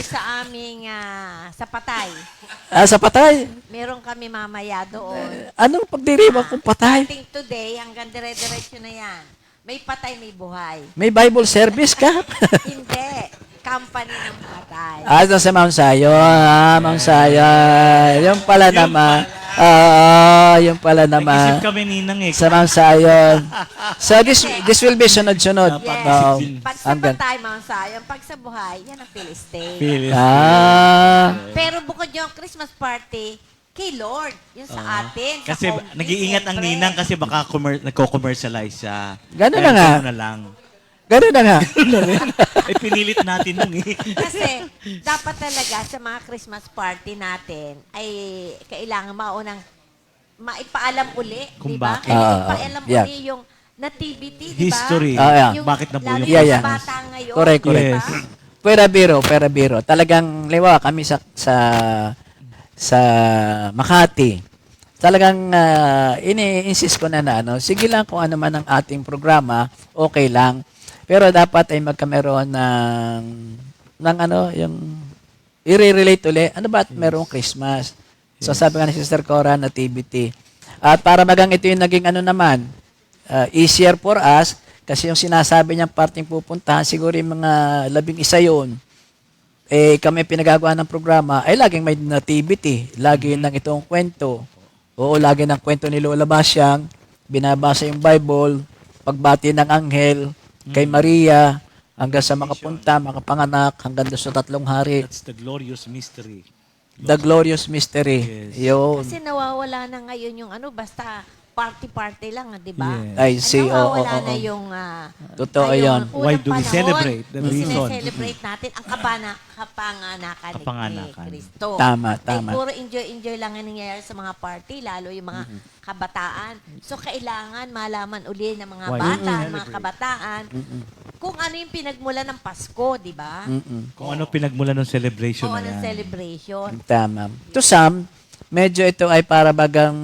Sa aming, sa Patay.
Sa Patay?
Meron kami mamaya doon.
Anong pagdiriwang kung Patay?
Starting today, hanggang dire-diretso na yan. May patay, may buhay.
May Bible service ka?
Hindi. Company ng patay.
Ito sa Mount Zion. Mount Zion. Yung pala naman. Yung pala naman.
Nag-isip kami ninang
Sa Mount Zion. So this will be sunod-sunod.
Yes. Pag sa patay, Mount Zion. Pag sa buhay, yan ang Philistine. Pero bukod yung Christmas party, kay Lord. Yun sa atin. Sa
Kasi
company,
nag-iingat ang
siyempre.
ninang kasi baka nagko-commercialize siya.
Ganun
Kaya
na nga.
ganun na lang.
Ganun na nga.
Pinilit natin nung
Kasi dapat talaga sa mga Christmas party natin ay kailangan maunang maipaalam uli,
Kung
di ba?
bakit.
Maipaalam
Yeah.
uli yung nativity, di ba?
History.
Yeah.
Bakit nabuo
lalo
yung
Yeah,
yung
yeah.
bata ngayon,
Correct,
di
correct.
ba?
Yes.
Pera biro. Talagang liwa kami sa Makati. Talagang ini-insist ko na ano, sige lang kung ano man ang ating programa, okay lang. Pero dapat ay magkameron ng ano, yung i-relate uli. Ano ba merong Christmas? So sabi nga ni Sister Cora, nativity. At para magang ito yung naging ano naman, easier for us, kasi yung sinasabi niyang parting pupuntahan, siguro yung mga 11 yun, kami pinagagawa ng programa, ay laging may nativity, lagi lang itong kwento. Oo, lagi ng kwento ni Lola Basyang, binabasa yung Bible, pagbati ng anghel, kay Maria, hanggang sa makapunta, makapanganak, hanggang doon sa 3 hari.
That's the glorious mystery.
The glorious mystery.
Yes.
Yun.
Kasi nawawala na ngayon yung ano, basta party-party lang, di ba?
Yes.
I see.
Nawawala
Oo.
na yung
Totoo
yung
yun.
Why
unang
do we
panahon,
celebrate? The reason.
Sineselebrate natin ang kapanganakan ni
Kapanganakan.
Kristo.
Tama,
Ay,
tama.
puro enjoy lang ang nangyayari sa mga party, lalo yung mga kabataan. So, kailangan malaman uli ng mga
Why
bata,
do we
mga
celebrate?
kabataan, kung ano yung pinagmula ng Pasko, di ba?
Kung ano pinagmula ng celebration
O
na
anong
yan.
celebration.
Tama. To some, medyo ito ay para bang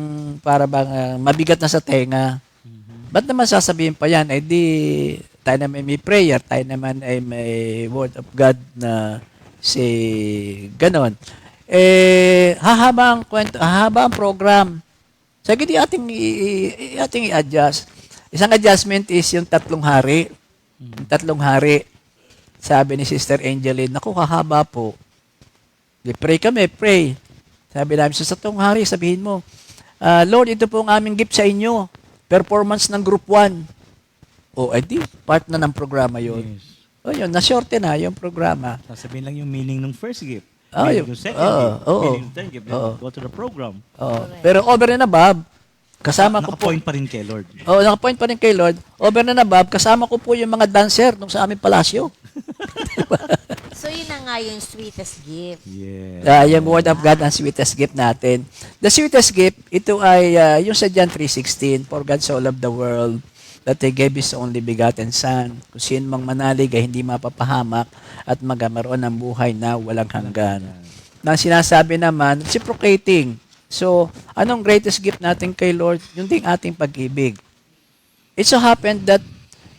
mabigat na sa tenga. Ba't naman sasabihin pa yan? Eh di, tayo naman may prayer, tayo naman ay may word of God na si ganon. Hahaba ang kwento, hahaba ang program. Sige, di ating i-adjust. Isang adjustment is yung 3 hari. Yung 3 hari. Sabi ni Sister Angeline, naku, hahaba po. Di pray kami, pray. Sabi namin, sa 3 hari, sabihin mo, Lord, ito po ang aming gift sa inyo. Performance ng group 1. O, edi, part na ng programa yun.
Yes.
O, yun, na-shorten na yung programa.
Sasabihin lang yung meaning ng first gift.
Ah,
Meaning
yung-
ng second
oo,
gift.
oo.
Meaning ng third gift. Then
Oo.
go to the program.
O, pero over and above, kasama ko po.
Naka-point pa rin kay Lord.
Oh, naka-point pa rin kay Lord. Over and above, kasama ko po yung mga dancer nung sa aming palasyo.
So, yun na nga yung sweetest gift.
Yeah.
Yung word of God ang sweetest gift natin. The sweetest gift, ito ay yung sa John 3:16, for God so loved the world that He gave His only begotten Son. Kung sino mang manalig ay hindi mapapahamak at magamaroon ng buhay na walang hanggan. Na sinasabi naman, reciprocating. So, anong greatest gift natin kay Lord? Yung ding ating pag-ibig. It so happened that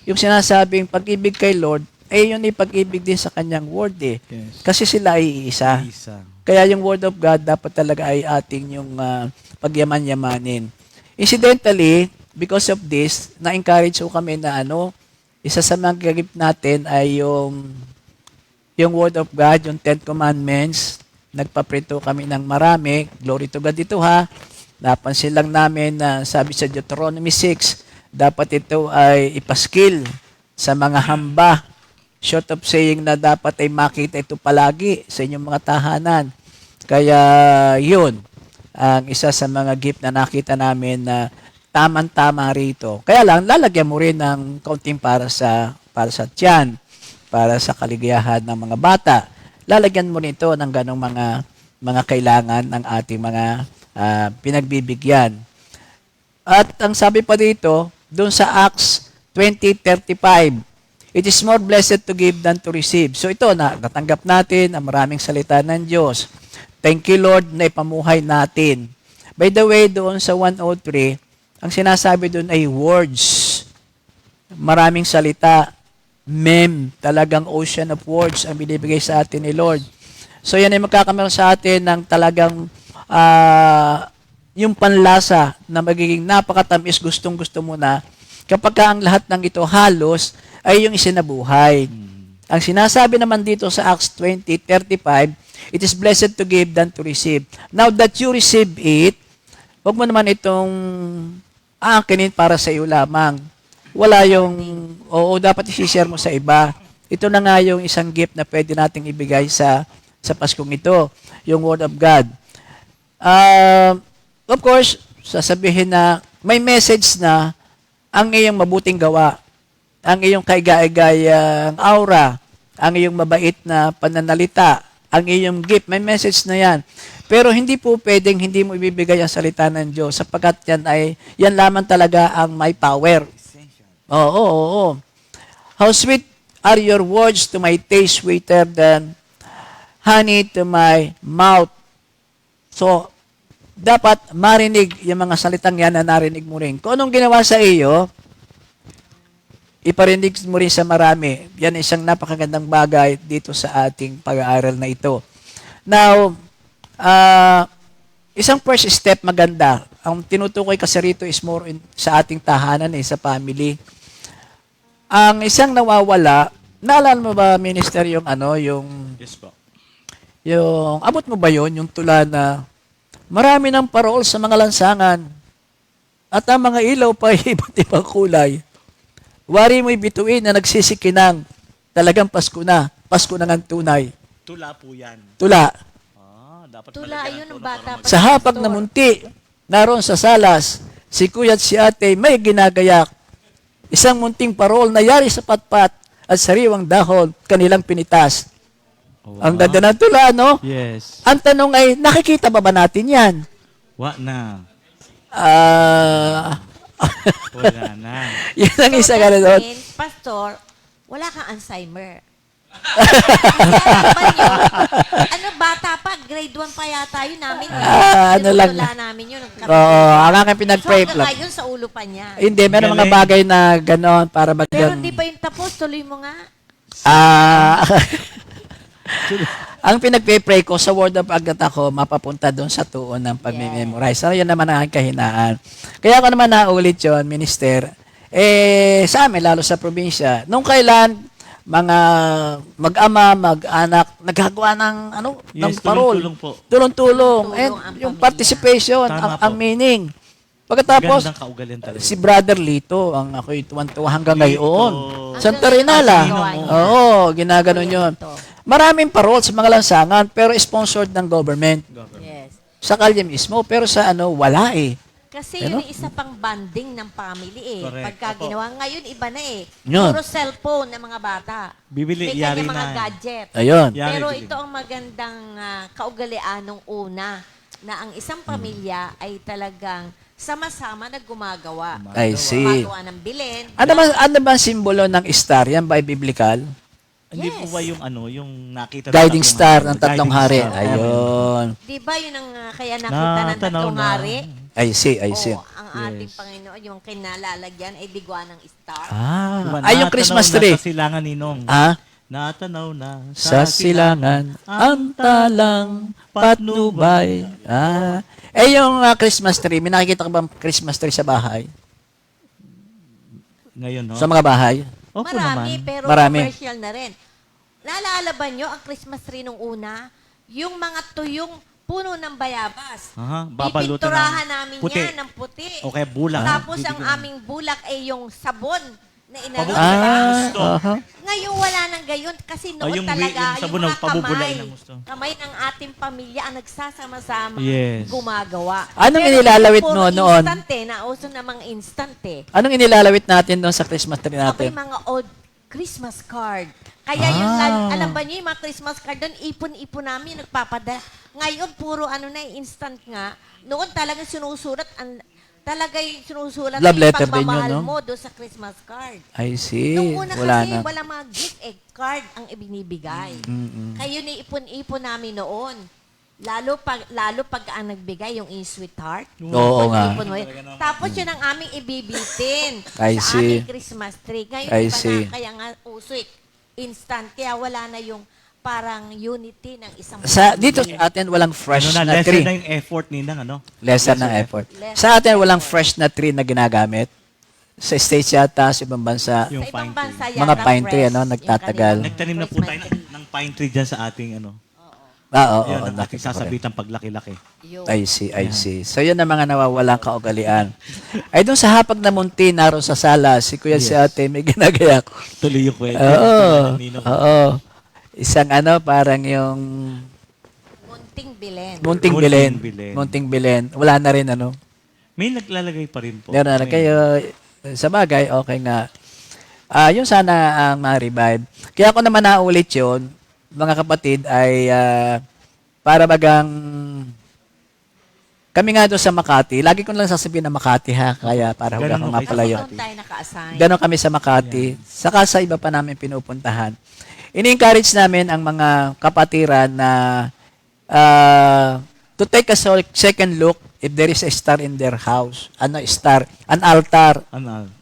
yung sinasabing pag-ibig kay Lord, yun yung pag-ibig din sa kanyang word eh.
Yes.
Kasi sila ay iisa.
Isa.
Kaya yung word of God dapat talaga ay ating yung pagyaman-yamanin. Incidentally, because of this, na-encourage ko kami na isa sa mga gift natin ay yung word of God, yung 10 Commandments. Nagpaprito kami ng marami. Glory to God ito ha. Napansin lang namin na sabi sa Deuteronomy 6, dapat ito ay ipaskil sa mga hamba. Short of saying na dapat ay makita ito palagi sa inyong mga tahanan. Kaya yun, ang isa sa mga gift na nakita namin na tamang-tama rito. Kaya lang, lalagyan mo rin ng kaunting para sa tiyan, para sa kaligayahan ng mga bata. Lalagyan mo nito ng ganong mga kailangan ng ating mga pinagbibigyan. At ang sabi pa dito, doon sa Acts 20:35, it is more blessed to give than to receive. So ito, natanggap natin ang maraming salita ng Diyos. Thank you, Lord, na ipamuhay natin. By the way, doon sa 103, ang sinasabi doon ay words. Maraming salita. Talagang ocean of words ang binibigay sa atin ni Lord. So yan ay magkakameron sa atin ng talagang yung panlasa na magiging napakatamis, gustong-gusto mo na kapag ang lahat ng ito halos ay yung isinabuhay. Ang sinasabi naman dito sa Acts 20:35, it is blessed to give than to receive. Now that you receive it, huwag mo naman itong aangkinin para sa iyo lamang. Wala yung, dapat i-share mo sa iba. Ito na nga yung isang gift na pwede nating ibigay sa Paskong ito, yung Word of God. Of course, sasabihin na may message na ang iyong mabuting gawa, ang iyong kaigay-gayang aura, ang iyong mabait na pananalita, ang iyong gift. May message na yan. Pero hindi po pwedeng hindi mo ibibigay ang salita ng Diyos sapagkat yan lamang talaga ang may power. Oo. How sweet are your words to my taste, sweeter than honey to my mouth. So, dapat marinig yung mga salitang yan na narinig mo rin. Kung anong ginawa sa iyo, iparinig mo rin sa marami. Yan isang napakagandang bagay dito sa ating pag-aaral na ito. Now, isang first step maganda. Ang tinutukoy kasi rito is more sa ating tahanan, sa family. Ang isang nawawala, naalala mo ba, Minister, yung
Yes po.
yung, abot mo ba yun, yung tula na marami ng parol sa mga lansangan at ang mga ilaw pa ay iba't ibang kulay. Wari mo'y bituin na nagsisikinang talagang Pasko na ng tunay.
Tula po yan.
Tula.
Dapat
Tula,
malagyan
ayun
ng
ang
tono
bata
para
pa.
Sa hapag na munti, naroon sa salas, si kuya at si ate may ginagayak. Isang munting parol na yari sa patpat at sariwang dahon kanilang pinitas. Ang ganda ng tula, no?
Yes.
Ang tanong ay, nakikita ba natin yan?
Wa na. Wala na.
Yan ang isa
So,
ka na
that
doon.
means, Pastor, wala kang Alzheimer. Kasi bata pa, grade 1 pa yata yun namin.
lang.
Wala namin yun.
Oo, ang aking pinag-pray
So,
lang.
ngayon sa ulo pa niya.
Hindi, meron mga
Galing.
bagay na gano'n para
Pero hindi pa yung tapos, tuloy mo nga.
Ang pinag-pray ko sa word of agad ako, mapapunta doon sa tuon ng pag-memorize. So, yun naman ang aking kahinaan. Kaya ako naman naulit yun, Minister. Sa amin, lalo sa probinsya, nung kailan, mga mag-ama, mag-anak, nagagawa ng ng
Yes,
parol.
tulong-tulong po.
Tulong-tulong.
Tulong
And
ang
yung
pamilya.
participation,
Tama
ang
po.
meaning. Pagkatapos,
Gandang kaugalian talaga.
si Brother Lito, ang ako'y tuwan-tuwa hanggang
Lito.
ngayon. Santa
Hanggang
Rinala.
ngayon, ginawa niya.
Oo, ginaganon yun.
Lito.
Maraming parol sa mga lansangan, pero sponsored ng government.
Yes.
Sa kalye mismo, pero sa wala eh.
Kasi
Ano?
yun yung isa pang banding ng family
Correct.
Pagka
Opo.
ginawa, ngayon iba na
Yun.
Puro cellphone ng mga bata.
Bibili,
May
yari
kanya mga
na.
gadget.
Ayun.
Yari
Pero
bilhin.
ito ang magandang kaugalian nung una na ang isang pamilya ay talagang sama-sama na gumagawa.
I see.
Gumagawa ng bilin.
Ano ba ang simbolo ng star? Yan ba ay biblical?
Hindi po
Yes.
ba yung nakita ng
Guiding
tatlong
star
hari?
ng tatlong
Guiding
hari.
star.
Ayun.
Di ba yun ang kaya nakita ng
Natanaw
tatlong
na.
hari?
I see, I see.
Oo, ang ating Panginoon, yung kinalalagyan ay digwa ng star.
Diba,
Ay, yung
natanaw
Christmas
na
tree.
Sa silangan ni Nong. Natanaw na
Sa silangan, ang talang patnubay. Yung Christmas tree, may nakikita ka ba Christmas tree sa bahay?
Ngayon, no?
Sa mga bahay?
Opo
Marami,
naman.
pero
Marami.
commercial na rin. Naalala ba nyo ang Christmas tree nung una? Yung mga tuyong puno ng bayabas.
Aha, babalutan
Pipinturahan
ng
namin
puti.
yan ng puti.
O kaya bulak.
Tapos ang
Bibigyan.
aming bulak ay yung sabon na inano.
Pabubulan
diba?
ng gusto.
Ngayon wala nang gayon kasi noon
yung
talaga
yung sabon
yung
ng
mga
pabubulay
kamay,
ng gusto.
kamay ng ating pamilya ang nagsasama-sama
Yes.
gumagawa.
Anong
Pero
inilalawit
puro
mo noon?
Instant nauso namang instant
Anong inilalawit natin doon sa Christmas tree
Abay,
natin?
mga old Christmas card. Kaya yung, alam ba niyo, yung mga Christmas card doon, ipon-ipon namin, nagpapadala. Ngayon, puro instant nga. Noon talagang sinusulat, talaga yung sinusulat
Love
yung
letter din yun,
pagmamahal
no?
mo doon sa Christmas card.
I see.
Nung una
Wala
kasi,
na.
wala mga gift card ang ibinibigay. Kaya yun ipon-ipon namin noon. Lalo pag ang nagbigay yung in-sweetheart.
Oo nga.
Ipon mo yun. Tapos yun ang aming ibibitin
I
sa
see.
aming Christmas tree. Ngayon,
I
iba
see.
na. Kaya nga, uso instant. Kaya wala na yung parang unity ng isang
Dito sa atin, walang fresh na
lesser
tree.
na yung effort ninang,
Lesser ng effort.
Lesser.
Sa atin, walang fresh na tree na ginagamit. Sa States yata, sa ibang bansa,
Yung
sa ibang
pine tree.
bansa
Mga
yata
pine tree,
fresh yung
nagtatagal.
kanilang
Nagtanim na po
Christmas
tayo
tree.
ng pine tree dyan sa ating,
Oo,
yun,
oo,
ang ating
nakita ko rin.
sasabitan pag laki-laki.
Yun.
I see, I see. So, yun ang mga nawawalang kaugalian. Ay, doon sa hapag na munti, naroon sa sala, si kuya si ate, may ginagayak.
Tuloy yung kwento.
Oo,
Ng ninong.
oo. Isang parang yung
Munting bilen.
munting
Munting
bilen.
bilen.
Munting bilen. Wala na rin,
May naglalagay pa rin po.
Meron na kayo, sa bagay, okay nga. Yun sana ang ma-revive. Kaya ako naman naulit yun, mga kapatid, ay para bagang kami nga doon sa Makati. Lagi ko lang sasabihin na Makati ha, kaya para huwag
Ganun
akong
ho kayo sa
mapalayo.
Doon tayo naka-assign.
Ganon kami sa Makati. Saka sa iba pa namin pinupuntahan. Ini-encourage namin ang mga kapatiran na to take a second look if there is a star in their house. Ano star? An altar.
Ano?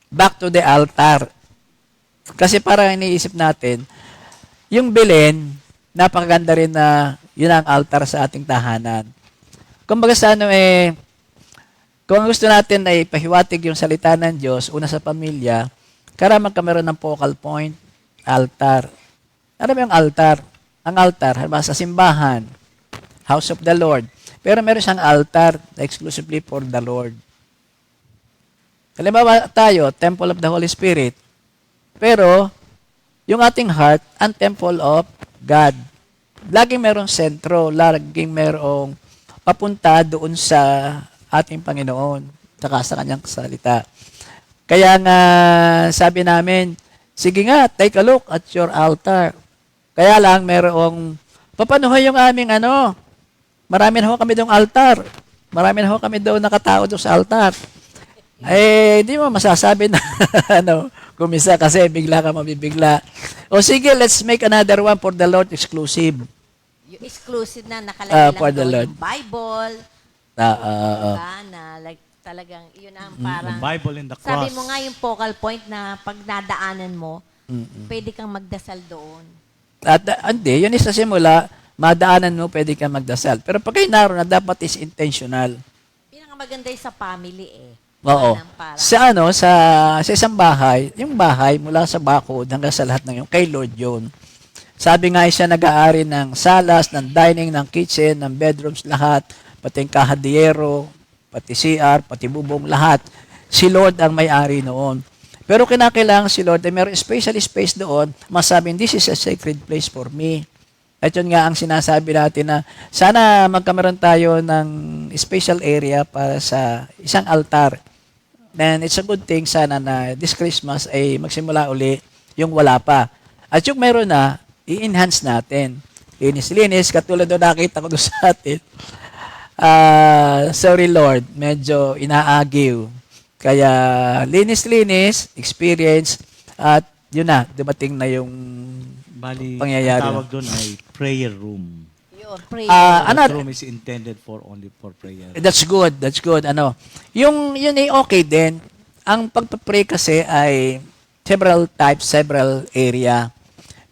Back to the altar. Kasi para iniisip natin, yung Belen, napakaganda rin na yun ang altar sa ating tahanan. Kumbaga sa kung gusto natin na ipahiwatig yung salita ng Diyos, una sa pamilya, kailangan ka meron ng focal point, altar. Ano ba yung altar? Ang altar, halimbawa sa simbahan, house of the Lord. Pero meron siyang altar exclusively for the Lord. Halimbawa tayo, temple of the Holy Spirit. Pero, yung ating heart, ang temple of God. Laging merong sentro, laging merong papunta doon sa ating Panginoon, saka sa kanyang salita. Kaya nga, sabi namin, sige nga, take a look at your altar. Kaya lang, merong, paano yung aming marami na ho kami doong altar. Marami na ho kami doon nakatao doon sa altar. Di mo masasabi na, kumisa kasi bigla ka mabibigla. O sige, let's make another one for the Lord exclusive.
Yung exclusive na nakalagay
for
lang
the
doon
Lord.
yung Bible. Diba? Na like, talagang, yun ang
The
parang,
Bible and the cross.
sabi mo nga yung focal point na pag nadaanan mo, pwede kang magdasal doon.
At hindi, yun is sa simula, madaanan mo, pwede ka magdasal. Pero pag kayo naroon na, dapat is intentional.
Yun ang maganda yung sa family
Oo.
Parang,
Sa isang bahay, yung bahay mula sa bakod hanggang sa lahat ng yung kay Lord yun. Sabi nga siya nag-aari ng salas, ng dining, ng kitchen, ng bedrooms, lahat, pati yung kahadiyero, pati CR, pati bubong, lahat. Si Lord ang may-ari noon. Pero kinakailangan si Lord ay mayroong special space doon, masabing, this is a sacred place for me. At yun nga ang sinasabi natin na sana magkameron tayo ng special area para sa isang altar. And it's a good thing sana na this Christmas ay magsimula uli yung wala pa. At yung meron na, i-enhance natin. Linis-linis, katulad doon nakita ko doon sa atin. Sorry Lord, medyo inaagiw. Kaya linis-linis, experience, at yun na, dumating na yung
Bali,
pangyayari.
ang tawag doon ay prayer room.
yun, prayer.
That room is intended only for prayer.
That's good. Yung yun ay okay din. Ang pagpa-pray kasi ay several types, several area.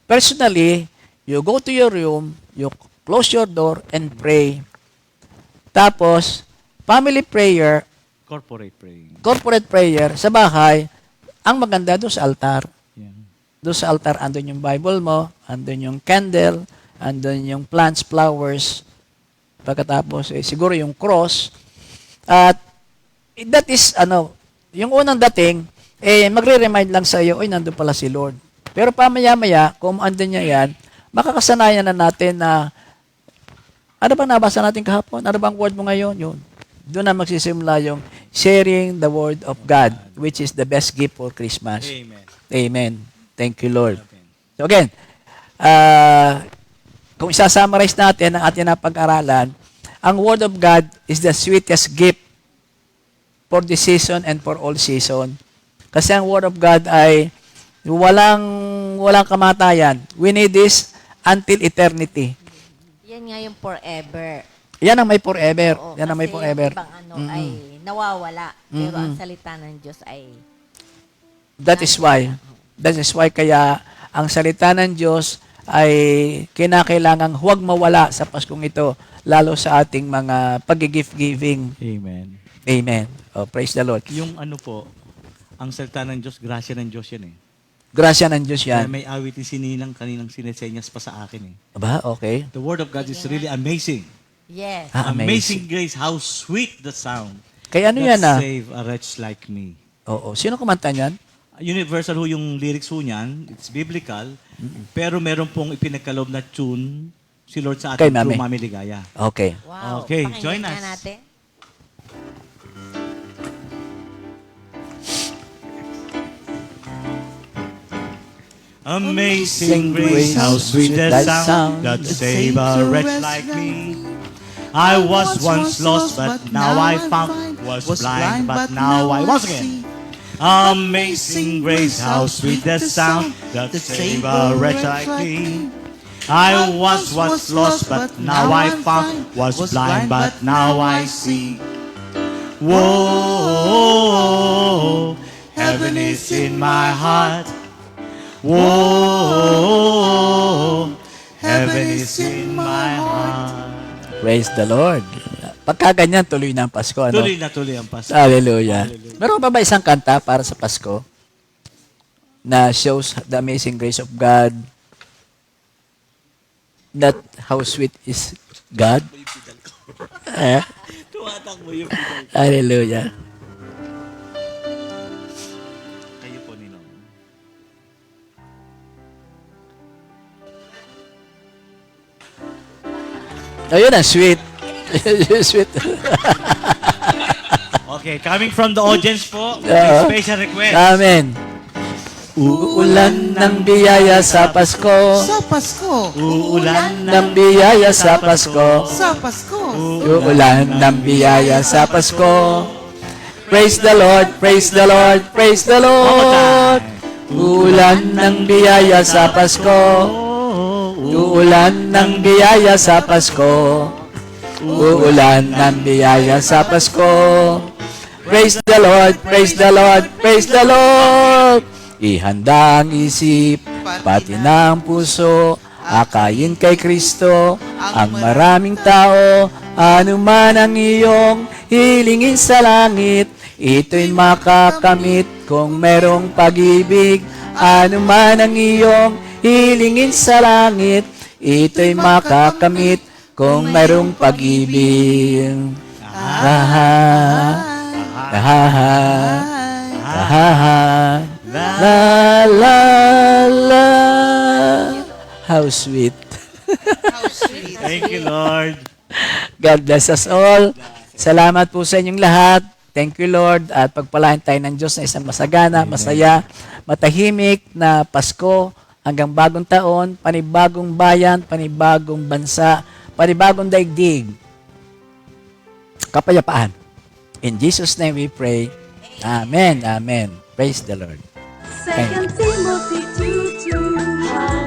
Personally, you go to your room, you close your door and pray. Tapos, family prayer,
Corporate praying.
corporate prayer sa bahay, ang maganda doon sa altar.
Yeah.
Doon sa altar, andun yung Bible mo, andun yung candle, andun yung plants, flowers. Pagkatapos, siguro yung cross. At that is, yung unang dating, magre-remind lang sa iyo, nandun pala si Lord. Pero pamaya-maya, kung andun niya yan, makakasanayan na natin na, ano ba nabasa natin kahapon? Ano bang word mo ngayon? Yun. Doon na magsisimula yung sharing the word of God, which is the best gift for Christmas.
Amen.
Amen. Thank you, Lord.
Amen.
So again, kung isa-summarize natin ang ating napag-aralan, ang Word of God is the sweetest gift for this season and for all season. Kasi ang Word of God ay walang kamatayan. We need this until eternity.
Yan nga yung forever.
Yan ang may forever.
Oo,
Yan ang may
kasi
forever.
yung ibang ay nawawala. Pero ang salita ng Diyos ay
That is why kaya ang salita ng Diyos ay kinakailangang huwag mawala sa Paskong ito, lalo sa ating mga pag-gift-giving.
Amen.
Amen. Oh, praise the Lord.
Yung ang salita ng Diyos, grasya ng Diyos yan eh.
Grasya ng Diyos
Kaya
yan.
may awit ni Sininang kaninang sinesenyas pa sa akin eh.
Aba, okay.
The Word of God is really amazing.
yes.
Amazing grace, how sweet the sound.
Kaya ano
that
yan
save a wretch like me.
Oo. Sino kumanta niyan?
Universal ho yung lyrics ho niyan. It's biblical. Pero meron pong ipinagkaloob na tune si Lord sa
Kay
ating
Mami.
through Mami Ligaya.
Okay.
Wow.
Okay,
Pakinggan
join
nga
us.
natin.
Amazing grace, how sweet the sound that saved a wretch like me. I was once lost, but now I found. Was blind, but now I once again. Amazing grace, how sweet the sound that saved a wretch like me. I was once lost, but now I found. Was blind, but now I see. Whoa, heaven is in my heart. Whoa, heaven is in my heart.
Praise the Lord. Pagka ganyan, tuloy na ang Pasko. Ano?
Tuloy na tuloy ang Pasko.
Hallelujah. Meron pa ba isang kanta para sa Pasko na shows the amazing grace of God, that how sweet is God?
Tumatakbo yung pedal.
Hallelujah.
Kayo po, Ninong.
Ayun ang sweet. Sweet.
Okay, coming from the audience po, may special request.
Amen. Uulan ng biyaya sa Pasko.
Sa Pasko.
Uulan
Ng biyaya sa Pasko.
Sa Pasko.
Uulan ng biyaya sa Pasko. Praise the Lord, praise the Lord, praise the Lord. Uulan ng biyaya sa Pasko. Uulan ng biyaya sa Pasko. Uulan ng biyaya sa Pasko. Praise the Lord, praise the Lord, praise the Lord. Ihanda ang isip, pati ng puso, akayin kay Kristo ang maraming tao. Ano man ang iyong hilingin sa langit, ito'y makakamit kung merong pag-ibig. Ano man ang iyong hilingin sa langit, ito'y makakamit kung merong pag-ibig. La la la. How sweet.
Thank you, Lord.
God bless us all. Salamat po sa inyong lahat. Thank you, Lord. At pagpalain tayo ng Diyos na isang masagana, masaya, matahimik na Pasko hanggang bagong taon, panibagong bayan, panibagong bansa, panibagong daigdig. Kapayapaan. In Jesus' name we pray. Amen. Amen. Praise the Lord.
Second Timothy 2:2.